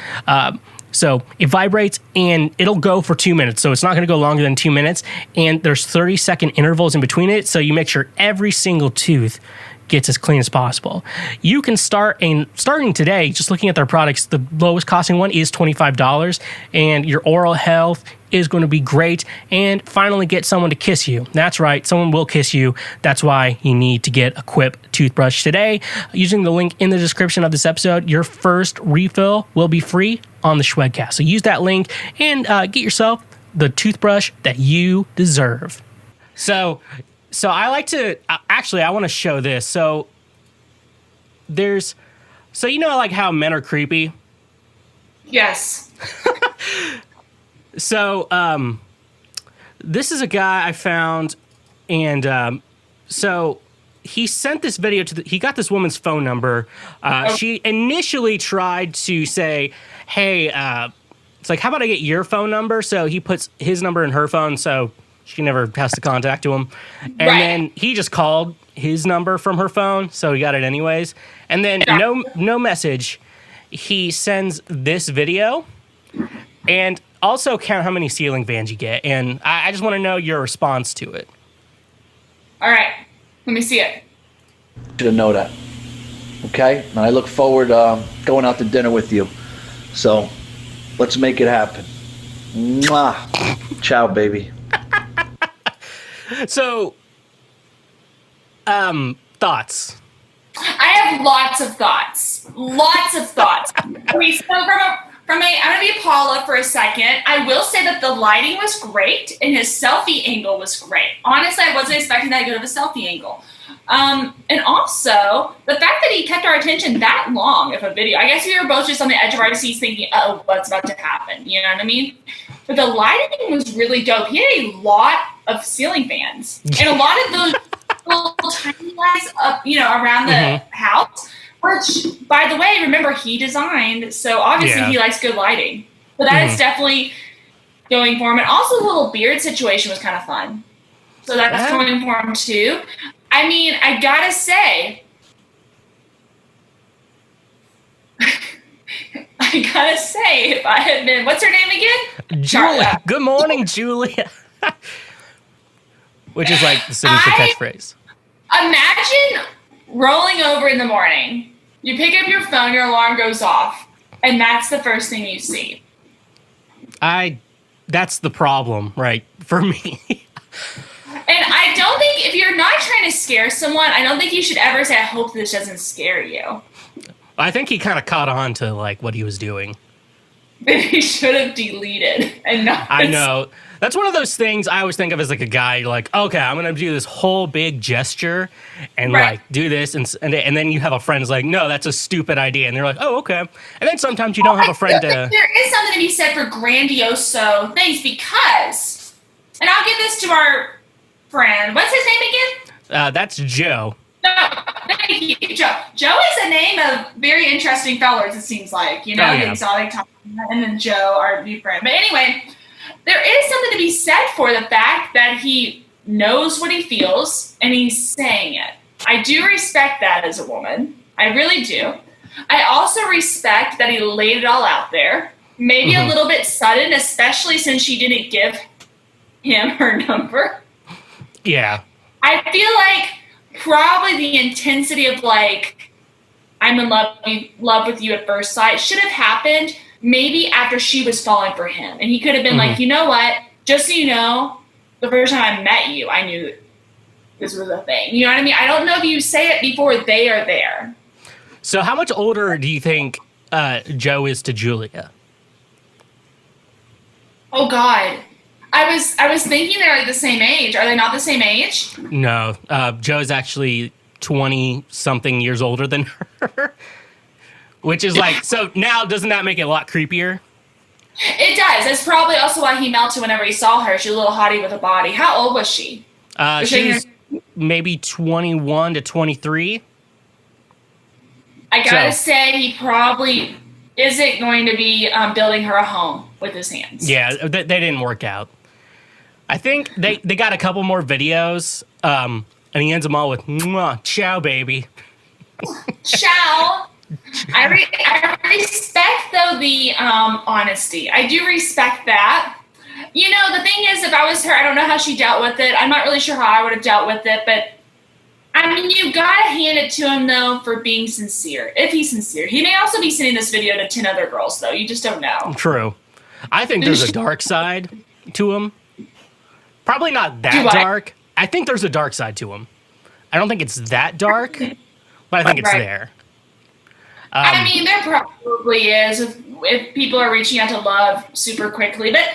So it vibrates and it'll go for 2 minutes. So it's not going to go longer than 2 minutes. And there's 30-second intervals in between it. So you make sure every single tooth gets as clean as possible. You can starting today, just looking at their products, the lowest costing one is $25, and your oral health is going to be great. And finally, get someone to kiss you. That's right, someone will kiss you. That's why you need to get a Quip toothbrush today. Using the link in the description of this episode, your first refill will be free on the SchwegCast. So use that link and get yourself the toothbrush that you deserve. So I like to, actually, I want to show this. So like how men are creepy? Yes. So this is a guy I found, and so he sent this video he got this woman's phone number. She initially tried to say, hey, it's like, how about I get your phone number? So he puts his number in her phone, so she never has to contact him. And then he just called his number from her phone, so he got it anyways. And then no message. He sends this video and also count how many ceiling fans you get. And I just want to know your response to it. All right. Let me see it. Should know that. okay? And I look forward going out to dinner with you. So let's make it happen. Mwah. Ciao, baby. So, thoughts? I have lots of thoughts. Lots of thoughts. Okay, so I'm going to be Paula for a second. I will say that the lighting was great and his selfie angle was great. Honestly, I wasn't expecting that good of a selfie angle. And also, the fact that he kept our attention that long of a video. I guess we were both just on the edge of our seats thinking, oh, what's about to happen? You know what I mean? But the lighting was really dope. He had a lot of ceiling fans. And a lot of those little tiny lights up, around the house. Which, by the way, remember, he designed. So obviously he likes good lighting. But that is definitely going for him. And also the little beard situation was kind of fun. So that's going for him too. I mean, I gotta say, if I had been, what's her name again? Julia. Good morning, Julia. Which is like the signature catchphrase. Imagine rolling over in the morning. You pick up your phone, your alarm goes off, and that's the first thing you see. That's the problem, right, for me. And I don't think, if you're not trying to scare someone, I don't think you should ever say, I hope this doesn't scare you. I think he kind of caught on to, like, what he was doing. He should have deleted and not. I know. That's one of those things I always think of as, like, a guy, like, okay, I'm going to do this whole big gesture and, like, do this. And then you have a friend who's like, no, that's a stupid idea. And they're like, oh, okay. And then sometimes you don't have a friend to... There is something to be said for grandiose things because, and I'll give this to our friend. What's his name again? That's Joe. No, thank you, Joe. Joe is a name of very interesting fellas, it seems like. The exotic type, and then Joe, our new friend. But anyway, there is something to be said for the fact that he knows what he feels and he's saying it. I do respect that as a woman. I really do. I also respect that he laid it all out there. Maybe a little bit sudden, especially since she didn't give him her number. Yeah. I feel like probably the intensity of like, I'm in love with you at first sight should have happened maybe after she was falling for him. And he could have been like, you know what? Just so you know, the first time I met you, I knew this was a thing. You know what I mean? I don't know if you say it before they are there. So how much older do you think Joe is to Julia? Oh, God. I was thinking they're like the same age. Are they not the same age? No. Joe's actually 20-something years older than her. Which is like, so now doesn't that make it a lot creepier? It does. That's probably also why he melted whenever he saw her. She's a little hottie with a body. How old was she? She was maybe 21 to 23. I gotta say, he probably isn't going to be building her a home with his hands. Yeah, they didn't work out. I think they got a couple more videos, and he ends them all with, "Mwah, ciao, baby." Ciao. I respect, though, the honesty. I do respect that. The thing is, if I was her, I don't know how she dealt with it. I'm not really sure how I would have dealt with it, but I mean, you gotta hand it to him, though, for being sincere. If he's sincere. He may also be sending this video to 10 other girls, though. You just don't know. True. I think there's a dark side to him. Probably not that dark. I think there's a dark side to him. I don't think it's that dark, but I think it's there. I mean, there probably is if people are reaching out to love super quickly. But,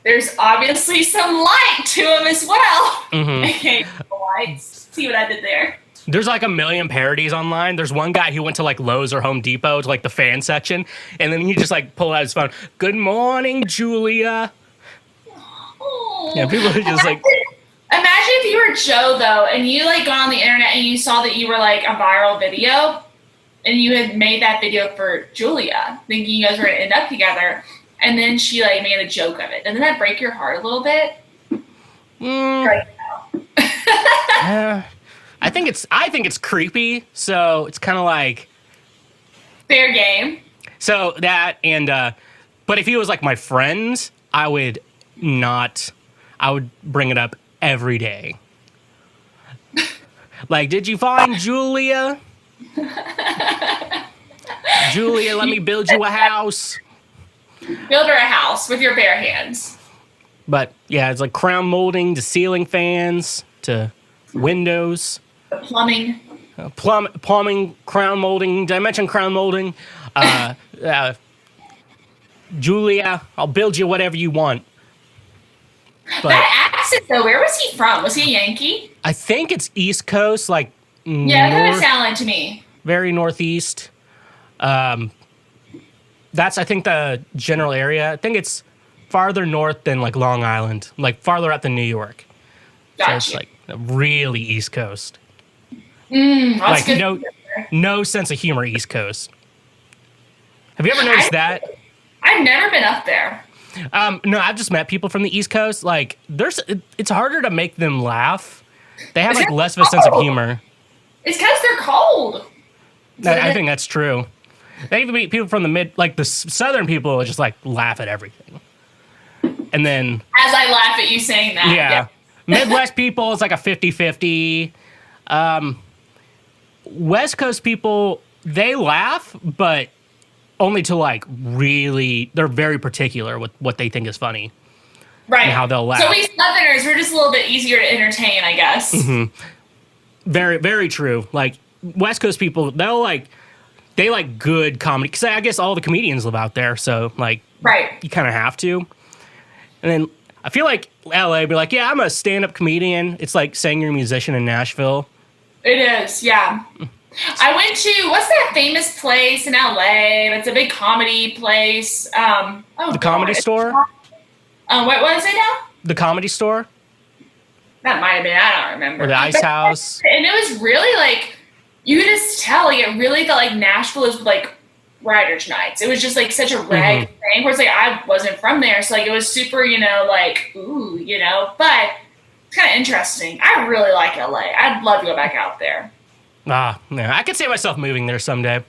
there's obviously some light to him as well. Okay, lights. See what I did there? There's like a million parodies online. There's one guy who went to like Lowe's or Home Depot to like the fan section, and then he just like pulled out his phone. Good morning, Julia. Oh. Yeah, people are just like... Imagine if you were Joe, though, and you, like, got on the internet and you saw that you were, like, a viral video, and you had made that video for Julia, thinking you guys were going to end up together, and then she, like, made a joke of it. Doesn't that break your heart a little bit? Right now. I think it's creepy, so it's kind of like... Fair game. So that, and, but if he was, like, my friend, I would bring it up every day. Like, did you find Julia? Julia, let me build you a house. Build her a house with your bare hands. But yeah, it's like crown molding to ceiling fans to windows. The plumbing. Plumbing, crown molding. Did I mention crown molding? Julia, I'll build you whatever you want. But that accent, though, where was he from? Was he a Yankee? I think it's East Coast, like yeah, that would sound like to me. Very northeast. That's, I think, the general area. I think it's farther north than, like, Long Island. Like, farther out than New York. Gotcha. So it's, like, really East Coast. That's like, good. no sense of humor East Coast. Have you ever noticed that? I've never been up there. No, I've just met people from the East Coast. Like, it's harder to make them laugh. They have, like, less of a sense of humor. It's because they're cold. I think that's true. They even meet people from the southern people will just, like, laugh at everything. And then... As I laugh at you saying that. Yeah. Midwest people, it's like a 50-50. West Coast people, they laugh, but only to, like, really... They're very particular with what they think is funny. Right. And how they'll laugh. So we Southerners, we're just a little bit easier to entertain, I guess. Mm-hmm. Very, very true. Like, West Coast people, they like good comedy. Because I guess all the comedians live out there, so, like, right. You kind of have to. And then I feel like LA be like, yeah, I'm a stand-up comedian. It's like saying you're a musician in Nashville. It is, yeah. I went to, what's that famous place in LA? It's a big comedy place. The Comedy Store? What was it now? The Comedy Store? That might have been, I don't remember. Or the Ice House. And it was really like, you could just tell, like, it really felt like Nashville is like writers' nights. It was just like such a rag thing. Whereas, like, I wasn't from there, so like it was super, like, ooh, but it's kind of interesting. I really like LA. I'd love to go back out there. Yeah, I could see myself moving there someday.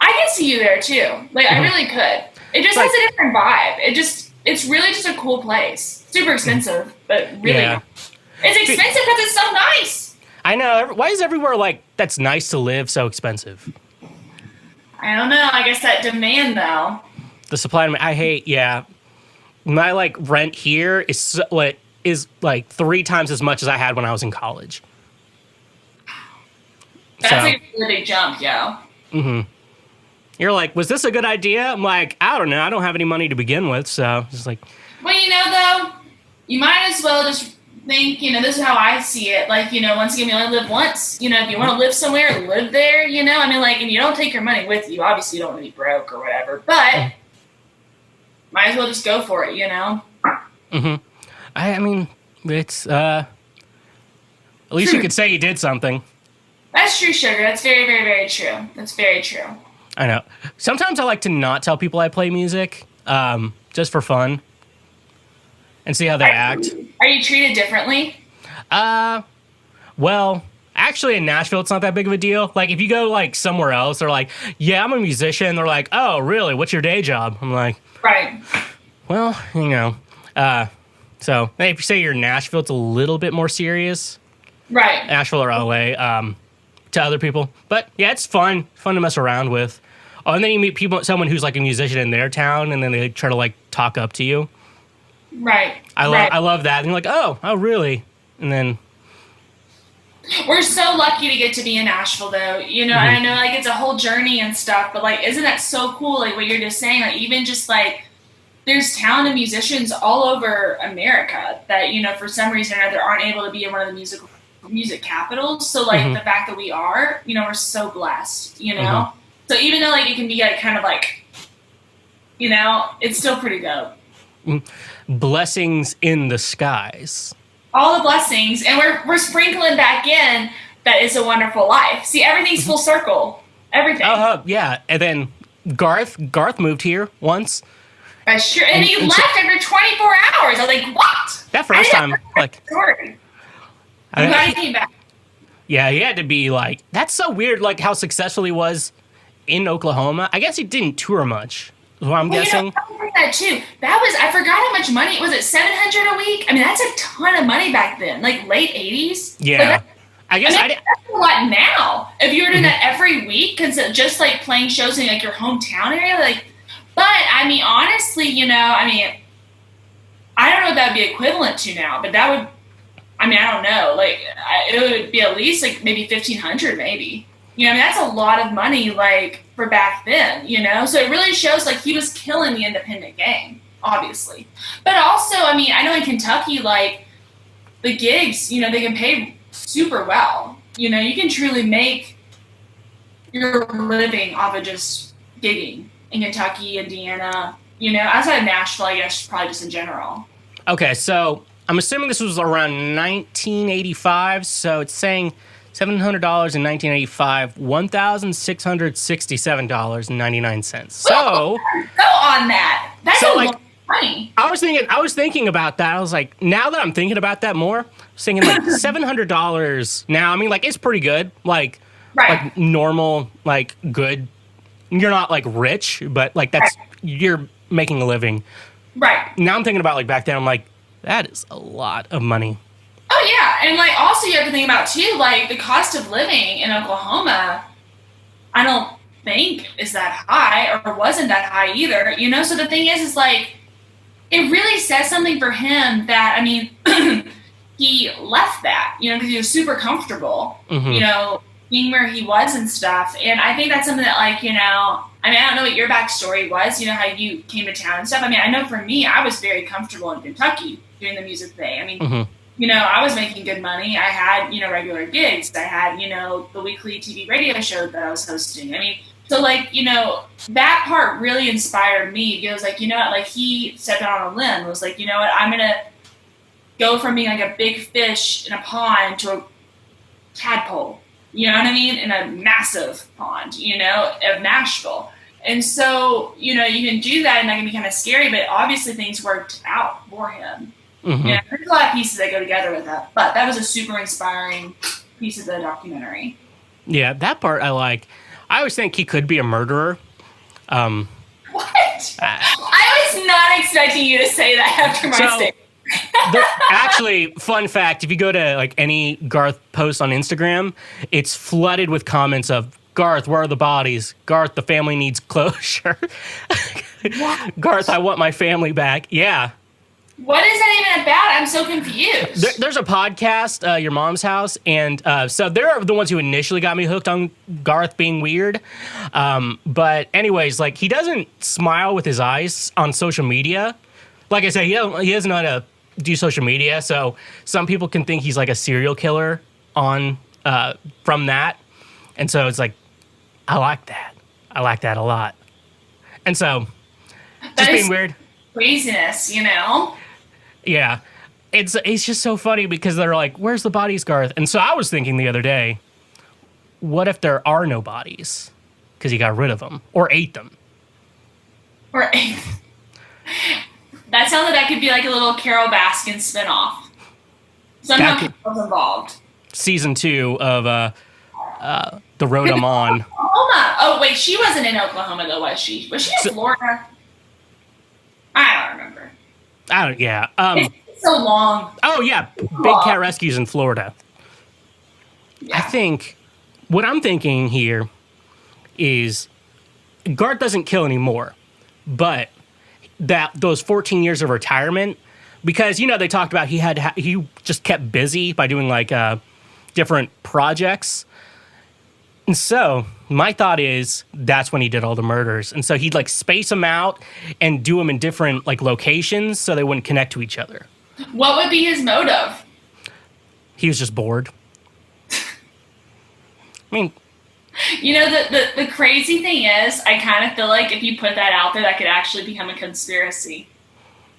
I can see you there too. Like, I really could. It just has a different vibe. It's really just a cool place. Super expensive, but really, it's expensive because it's so nice. I know. Why is everywhere like that's nice to live so expensive? I don't know. I guess that demand, though. The supply and I hate. Yeah, my like rent here is like 3 times as much as I had when I was in college. That's a really big jump, yo. Mm-hmm. You're like, was this a good idea? I'm like, I don't know. I don't have any money to begin with, so it's like. Well, though, you might as well just think, this is how I see it. Like, once again, we only live once. If you want to live somewhere, live there, I mean, like, and you don't take your money with you. Obviously, you don't want to be broke or whatever, but might as well just go for it, Mm-hmm. I mean, it's, at least you could say you did something. That's true, Sugar. That's very, very, very true. That's very true. I know. Sometimes I like to not tell people I play music, just for fun, and see how they act. Are you treated differently? Well, actually in Nashville, it's not that big of a deal. Like, if you go, like, somewhere else, they're like, yeah, I'm a musician. They're like, oh, really? What's your day job? I'm like, right. Well, so if you say you're in Nashville, it's a little bit more serious. Right. Nashville or LA, to other people. But, yeah, it's fun to mess around with. Oh, and then you meet someone who's, like, a musician in their town, and then they try to, like, talk up to you. Right. I love that. And you're like, oh, really? And then... We're so lucky to get to be in Nashville, though. And I know, like, it's a whole journey and stuff, but, like, isn't that so cool, like, what you're just saying? Like, even just, like, there's talented musicians all over America that, for some reason or another aren't able to be in one of the music capitals. So, like, the fact that we are, we're so blessed, So even though, like, it can be, like, kind of, like, it's still pretty dope. Blessings in the skies. All the blessings, and we're sprinkling back in that it's a wonderful life. See, everything's full circle. Everything. Yeah. And then Garth moved here once. That's true. And he left after 24 hours. I was like, what? That first time, like, story. I'm glad he came back. Yeah, he had to be like, that's so weird, like how successful he was in Oklahoma. I guess he didn't tour much, is what I'm guessing. I think that too. I forgot how much money, was it $700 a week? I mean, that's a ton of money back then, like late 80s. Yeah. I guess that's a lot now. If you were doing that every week, just like playing shows in like your hometown area, like. But I mean, honestly, you know, I mean, I don't know what that would be equivalent to now, but that would. I mean, I don't know. Like, it would be at least like maybe $1,500, maybe. You know, I mean, that's a lot of money, like for back then. You know, so it really shows like he was killing the independent game, obviously. But also, I mean, I know in Kentucky, like the gigs, you know, they can pay super well. You know, you can truly make your living off of just gigging in Kentucky, Indiana, you know, outside of Nashville, I guess, probably just in general. Okay, so I'm assuming this was around 1985, so it's saying $700 in 1985, $1,667.99. So go on that. That's so a like, lot of money. I was thinking about that. I was like, now that I'm thinking about that more, I was thinking like $700 now. I mean, like it's pretty good, like normal, like good. You're not like rich, but like you're making a living. Right. Now I'm thinking about like back then. I'm like, that is a lot of money. Oh yeah, and like also you have to think about too, like the cost of living in Oklahoma. I don't think is that high or wasn't that high either. You know, so the thing is like it really says something for him that I mean he left that, you know, because he was super comfortable. You know. Being where he was and stuff. And I think that's something that, like, you know, I mean, I don't know what your backstory was, you know, how you came to town and stuff. I mean, I know for me, I was very comfortable in Kentucky doing the music thing. I mean, you know, I was making good money. I had, you know, regular gigs. I had, you know, the weekly TV radio show that I was hosting. I mean, so, like, you know, that part really inspired me. It was like, you know what, like, he stepped out on a limb. It was like, you know what, I'm going to go from being, like, a big fish in a pond to a tadpole. You know what I mean? In a massive pond, you know, of Nashville. And so, you know, you can do that and that can be kind of scary, but obviously things worked out for him. Yeah, there's a lot of pieces that go together with that. But that was a super inspiring piece of the documentary. Yeah, that part I like. I always think he could be a murderer. What? I was not expecting you to say that after my statement. Actually, fun fact, if you go to like any Garth post on Instagram, it's flooded with comments of Garth, where are the bodies? Garth, the family needs closure. Garth, I want my family back. Yeah. What is that even about? I'm so confused. There's a podcast, Your Mom's House, and so they're the ones who initially got me hooked on Garth being weird. But anyways, like he doesn't smile with his eyes on social media. Like I said, he doesn't know how to do social media, so some people can think he's like a serial killer on from that, and so it's like I like that a lot, and so just being weird, craziness, you know. Yeah, it's just so funny because they're like, "Where's the bodies, Garth?" And so I was thinking the other day, what if there are no bodies because he got rid of them or ate them, or ate. That sounds like that could be like a little Carol Baskin spinoff. Somehow Carol's involved. Season 2 of The Road I'm On. Oklahoma. Oh, wait, she wasn't in Oklahoma, though, was she? Was she in Florida? I don't remember. Yeah. It's so long. Oh, yeah. Big Cat Rescues in Florida. Yeah. I think what I'm thinking here is Garth doesn't kill anymore, but that those 14 years of retirement, because you know they talked about he just kept busy by doing like different projects, and so my thought is that's when he did all the murders, and so he'd like space them out and do them in different like locations so they wouldn't connect to each other. What would be his motive? He was just bored. I mean, you know, the crazy thing is, I kind of feel like if you put that out there, that could actually become a conspiracy.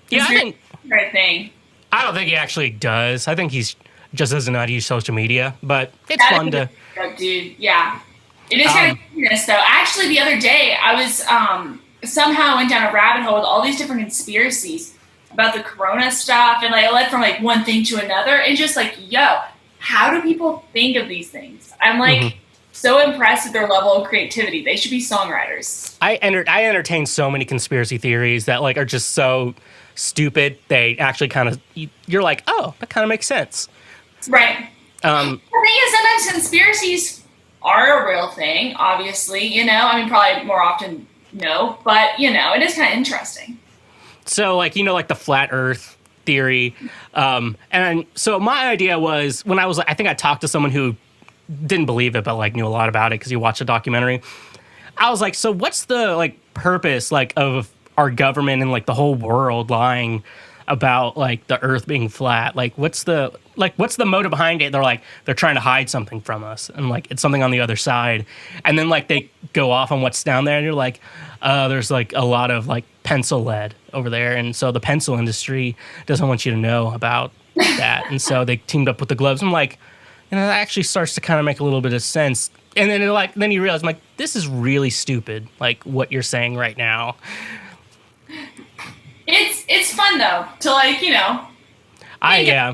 Yeah, I think right thing. I don't think he actually does. I think he's just doesn't know how to use social media, but it's fun to. Dude, yeah, it is kind of curious though. Actually, the other day I was somehow went down a rabbit hole with all these different conspiracies about the corona stuff, and like I led from like one thing to another, and just like, yo, how do people think of these things? I'm like. So impressed with their level of creativity. They should be songwriters. I entertain so many conspiracy theories that like are just so stupid. They actually kind of you're like, oh, that kind of makes sense. Right. thing is, sometimes conspiracies are a real thing, obviously, you know? I mean, probably more often, no. But, you know, it is kind of interesting. So, like, you know, like the flat Earth theory. And so my idea was, when I was, I think I talked to someone who didn't believe it, but, like, knew a lot about it because he watched a documentary. I was like, so what's the, like, purpose, like, of our government and, like, the whole world lying about, like, the Earth being flat? Like, what's the motive behind it? They're like, they're trying to hide something from us, and, like, it's something on the other side. And then, like, they go off on what's down there, and you're like, there's, like, a lot of, like, pencil lead over there, and so the pencil industry doesn't want you to know about that. And so they teamed up with the gloves. I'm like, you know, that actually starts to kind of make a little bit of sense. And then then you realize, I'm like, this is really stupid, like, what you're saying right now. It's fun though to, like, you know. I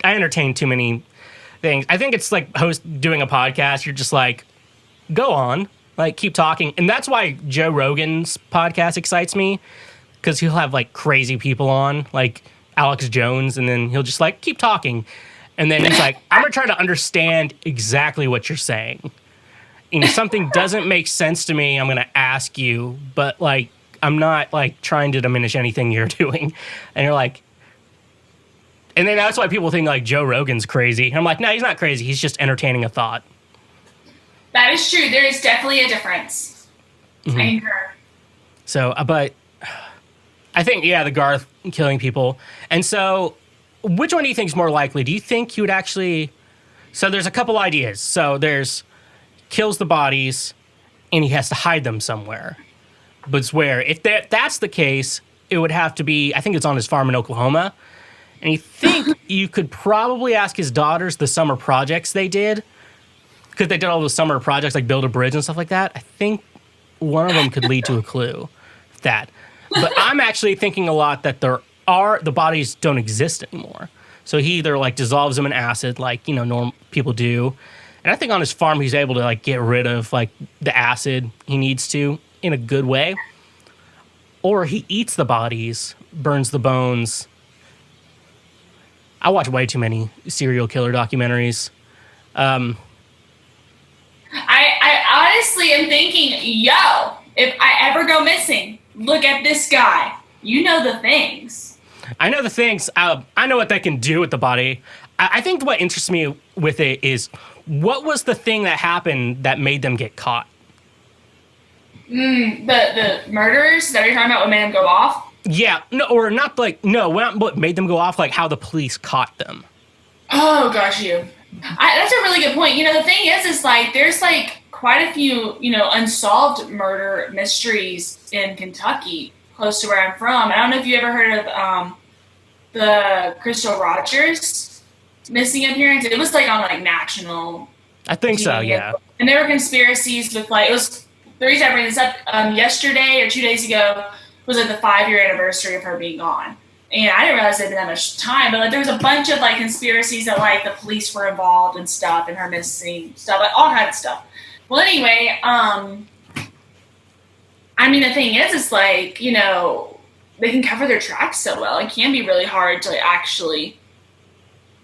entertain too many things. I think it's like doing a podcast. You're just like, go on, like, keep talking. And that's why Joe Rogan's podcast excites me, because he'll have, like, crazy people on, like Alex Jones, and then he'll just, like, keep talking. And then he's like, I'm going to try to understand exactly what you're saying. And if something doesn't make sense to me, I'm going to ask you, but, like, I'm not, like, trying to diminish anything you're doing. And you're like, and then that's why people think, like, Joe Rogan's crazy. And I'm like, no, he's not crazy. He's just entertaining a thought. That is true. There is definitely a difference. Mm-hmm. I concur. So, but I think, yeah, the Garth killing people. And so, which one do you think is more likely? Do you think he would actually... So there's a couple ideas. So there's kills the bodies, and he has to hide them somewhere. But it's where? If that's the case, it would have to be... I think it's on his farm in Oklahoma. And you think you could probably ask his daughters the summer projects they did, because they did all those summer projects, like build a bridge and stuff like that. I think one of them could lead to a clue. That. But I'm actually thinking a lot that the bodies don't exist anymore. So he either, like, dissolves them in acid, like, you know, normal people do. And I think on his farm he's able to, like, get rid of, like, the acid he needs to in a good way. Or he eats the bodies, burns the bones. I watch way too many serial killer documentaries. I honestly am thinking, yo, if I ever go missing, look at this guy. You know the things. I know the things. I know what they can do with the body. I think what interests me with it is, what was the thing that happened that made them get caught? The murderers that you're talking about, what made them go off? Yeah, no, or not, like, no, not what made them go off, like how the police caught them. Oh, gosh, that's a really good point. You know, the thing is like, there's, like, quite a few, you know, unsolved murder mysteries in Kentucky, close to where I'm from. I don't know if you ever heard of the Crystal Rogers missing appearance. It was, like, on, like, national I think TV. so, yeah. And there were conspiracies with, like, it was, the reason I bring this up, yesterday or 2 days ago was, like, the 5-year anniversary of her being gone. And I didn't realize it had been that much time, but, like, there was a bunch of, like, conspiracies that, like, the police were involved and stuff, and her missing stuff, like, all kinds of stuff. Well, anyway, I mean, the thing is like, you know, they can cover their tracks so well. It can be really hard to, like, actually,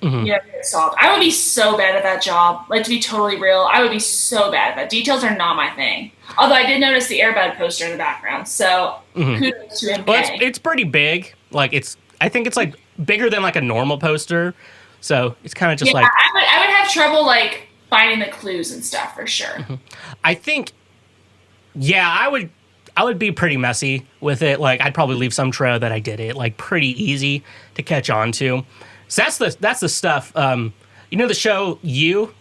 you know, get it solved. I would be so bad at that job. Like, to be totally real, I would be so bad at that. Details are not my thing. Although I did notice the Airbud poster in the background, so kudos to him. Well, it's pretty big. Like, I think it's, like, bigger than, like, a normal poster. So it's kind of just like... I would have trouble, like, finding the clues and stuff, for sure. I think, yeah, I would be pretty messy with it. Like, I'd probably leave some trail that I did it, like, pretty easy to catch on to. So that's the stuff. You know the show You?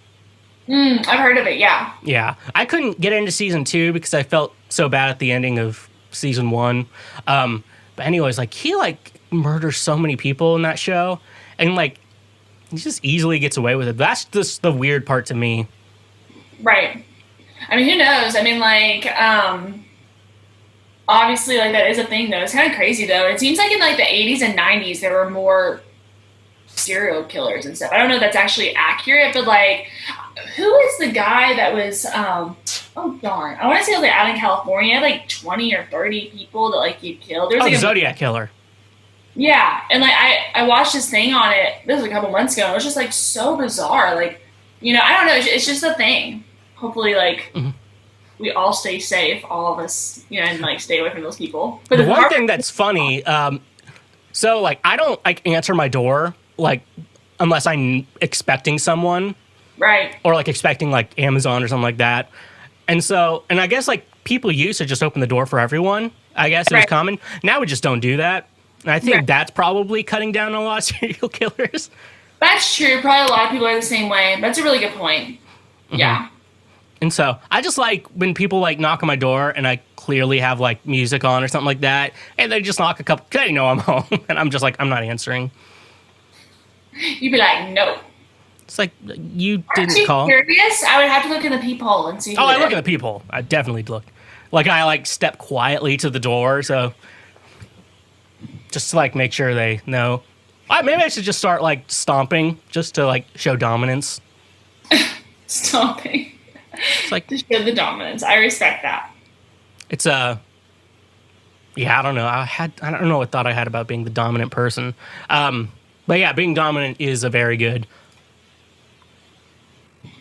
I've heard of it, yeah. Yeah. I couldn't get into season 2 because I felt so bad at the ending of season 1. But anyways, like, he, like, murders so many people in that show, and, like, he just easily gets away with it. That's just the weird part to me. Right. I mean, who knows? I mean, like, obviously, like, that is a thing, though. It's kind of crazy, though. It seems like in, like, the 80s and 90s, there were more serial killers and stuff. I don't know if that's actually accurate, but, like, who is the guy that was, oh, darn. I want to say it was, like, out in California. He had, like, 20 or 30 people that, like, he'd killed. There was, the like, Zodiac Killer. Yeah, and like I watched this thing on it. This was a couple months ago. It was just like so bizarre. Like, you know, I don't know. It's just a thing. Hopefully, like we all stay safe, all of us, you know, and like stay away from those people. But the one thing that's funny, so like I don't like answer my door like unless I'm expecting someone, right? Or like expecting like Amazon or something like that. And so, and I guess like people used to just open the door for everyone. I guess it was common. Now we just don't do that. And I think that's probably cutting down a lot of serial killers. That's true. Probably a lot of people are the same way. That's a really good point. Yeah. And so I just like when people like knock on my door and I clearly have like music on or something like that, and they just knock a couple, because they know I'm home, and I'm just like, I'm not answering. You'd be like, no. It's like, you didn't call. Curious? I would have to look in the peephole and see. I look at the peephole. I definitely look. Like I like step quietly to the door, so just to like make sure they know. Maybe I should just start like stomping just to like show dominance. Stomping. It's like to show the dominance. I respect that. It's yeah, I don't know. I don't know what thought I had about being the dominant person. But yeah, being dominant is a very good.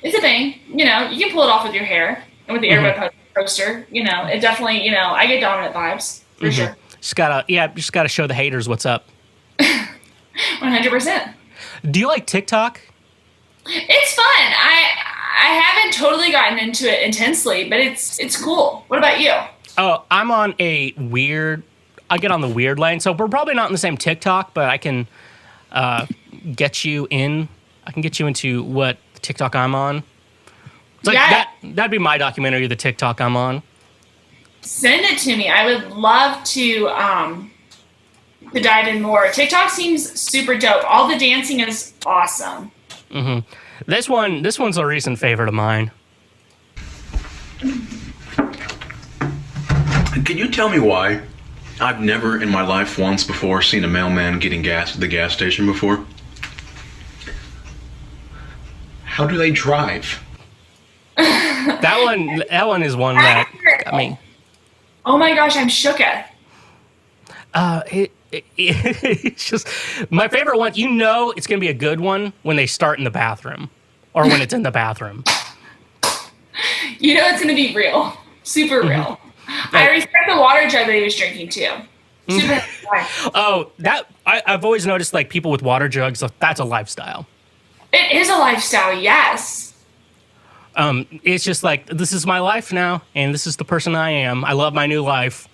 It's a thing. You know, you can pull it off with your hair and with the airbud poster. You know, it definitely. You know, I get dominant vibes for sure. Just gotta show the haters what's up. 100%. Do you like TikTok? It's fun. I haven't totally gotten into it intensely, but it's cool. What about you? Oh, I'm on a weird. I get on the weird lane, so we're probably not in the same TikTok, but I can get you in. I can get you into what TikTok I'm on. It's like that'd be my documentary, the TikTok I'm on. Send it to me. I would love to dive in more. TikTok seems super dope. All the dancing is awesome. This one's a recent favorite of mine. Can you tell me why I've never in my life once before seen a mailman getting gas at the gas station before? How do they drive? That one is one that got me. Oh my gosh, I'm shook at. It's just my favorite one. You know, it's gonna be a good one when they start in the bathroom, or when it's in the bathroom. You know, it's gonna be real, super real. I respect the water jug that he was drinking too. Super. Oh, I've always noticed like people with water jugs. That's a lifestyle. It is a lifestyle, yes. It's just like, this is my life now, and this is the person I am. I love my new life.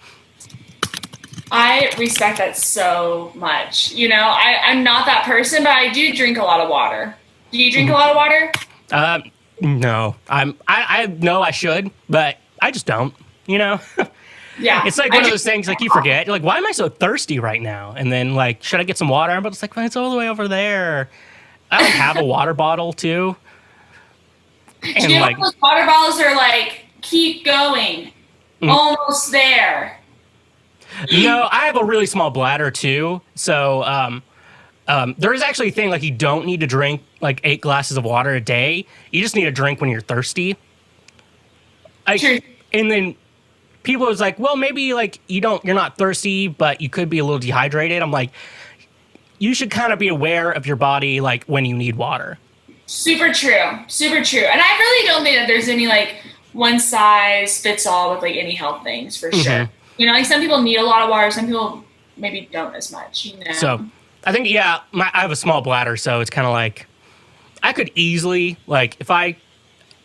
I respect that so much. You know, I'm not that person, but I do drink a lot of water. Do you drink a lot of water? No. I know I should, but I just don't, you know? Yeah. It's like one of those things, like, you forget. You're like, why am I so thirsty right now? And then, like, should I get some water? But it's like, well, it's all the way over there. I like, have a water bottle, too. And do you know those water bottles are like, keep going, almost there? No, I have a really small bladder too, so there is actually a thing like you don't need to drink like 8 glasses of water a day. You just need to drink when you're thirsty. And then people was like, well, maybe like you're not thirsty, but you could be a little dehydrated. I'm like, you should kind of be aware of your body like when you need water. Super true. Super true. And I really don't think that there's any like one size fits all with like any health things for sure. You know, like some people need a lot of water, some people maybe don't as much, you know. So I think, I have a small bladder, so it's kind of like I could easily, like, if I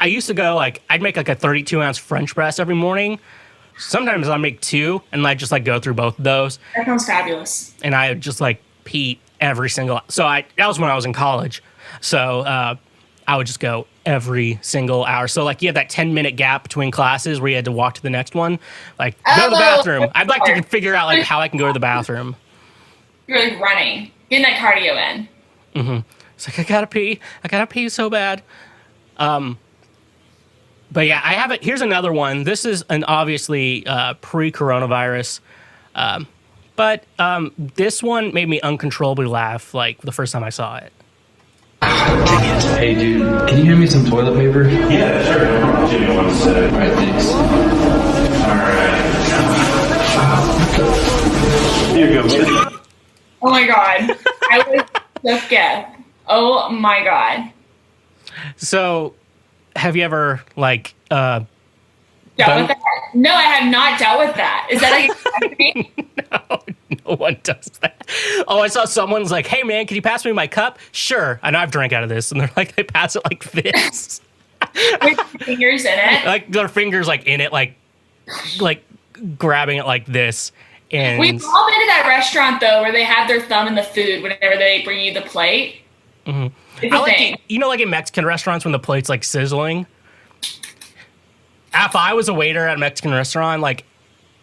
used to go, like, I'd make like a 32-ounce French press every morning. Sometimes I make 2, and I just like go through both of those. That sounds fabulous. And I would just like pee every single. So that was when I was in college. So I would just go every single hour. So like you have that 10-minute gap between classes where you had to walk to the next one. Like go to the bathroom. I'd like to figure out like how I can go to the bathroom. You're like running, getting that cardio in. It's like I gotta pee so bad. But yeah, I have it. Here's another one. This is an obviously pre-coronavirus. But this one made me uncontrollably laugh like the first time I saw it. Hey dude, can you hand me some toilet paper? Yeah, sure. Give me one sec. Alright, thanks. Alright. Here you go, buddy. Oh my God. I was shook at. Oh my God. So, have you ever like Dealt with that? No, I have not dealt with that. Is that like no one does that? Oh, I saw someone's like, "Hey man, can you pass me my cup?" Sure. I know I've drank out of this, and they're like, they pass it like this, with fingers in it? like their fingers like in it, like grabbing it like this. And We've all been to that restaurant though, where they have their thumb in the food whenever they bring you the plate. Mm-hmm. It's a thing. Like in Mexican restaurants when the plate's like sizzling. If I was a waiter at a Mexican restaurant, like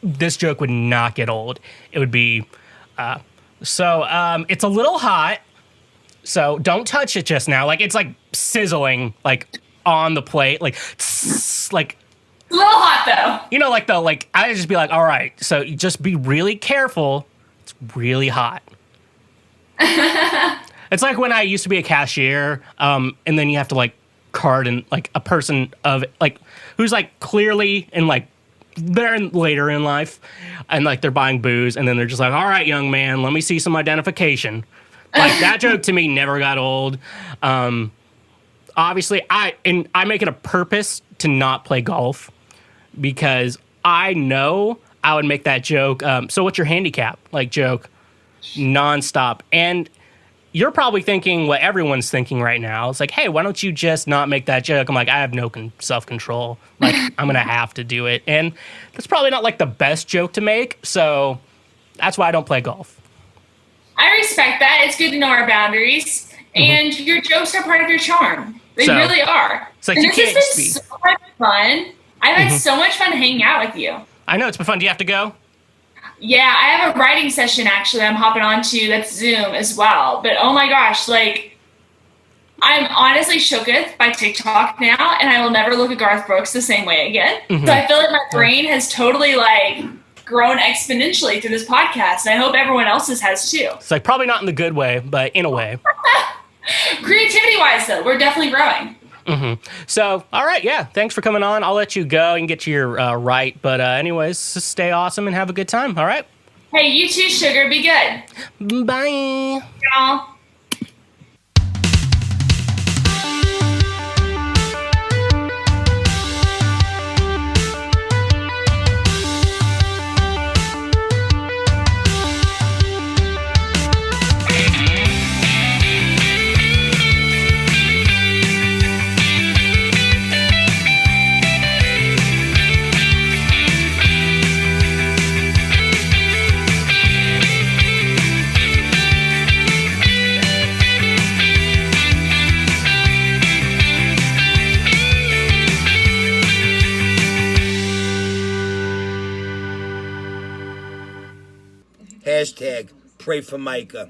this joke would not get old. It would be, it's a little hot, so don't touch it just now. Like it's like sizzling, like on the plate, like like. It's a little hot though. I'd just be like, all right, so you just be really careful. It's really hot. It's like when I used to be a cashier, and then you have to like card and like a person of like who's like clearly in like they're later in life and like they're buying booze and then they're just like, all right, young man, let me see some identification. Like that joke to me never got old. Obviously I make it a purpose to not play golf because I know I would make that joke. So what's your handicap? Like joke nonstop. And you're probably thinking what everyone's thinking right now. It's like, hey, why don't you just not make that joke? I'm like, I have no self-control. Like, I'm going to have to do it. And that's probably not like the best joke to make. So that's why I don't play golf. I respect that. It's good to know our boundaries. And your jokes are part of your charm. They really are. It's like and you this can't has been speak. so much fun. I've had so much fun hanging out with you. I know, it's been fun. Do you have to go? Yeah, I have a writing session actually I'm hopping on to that's Zoom as well. But oh my gosh, like I'm honestly shooketh by TikTok now and I will never look at Garth Brooks the same way again. Mm-hmm. So I feel like my brain has totally like grown exponentially through this podcast. And I hope everyone else's has too. It's like probably not in the good way, but in a way. Creativity wise though, we're definitely growing. Mm-hmm. So, all right, yeah. Thanks for coming on. I'll let you go and get to your right. But anyways, just stay awesome and have a good time. All right? Hey, you too, Sugar. Be good. Bye. Y'all. Hashtag pray for Micah.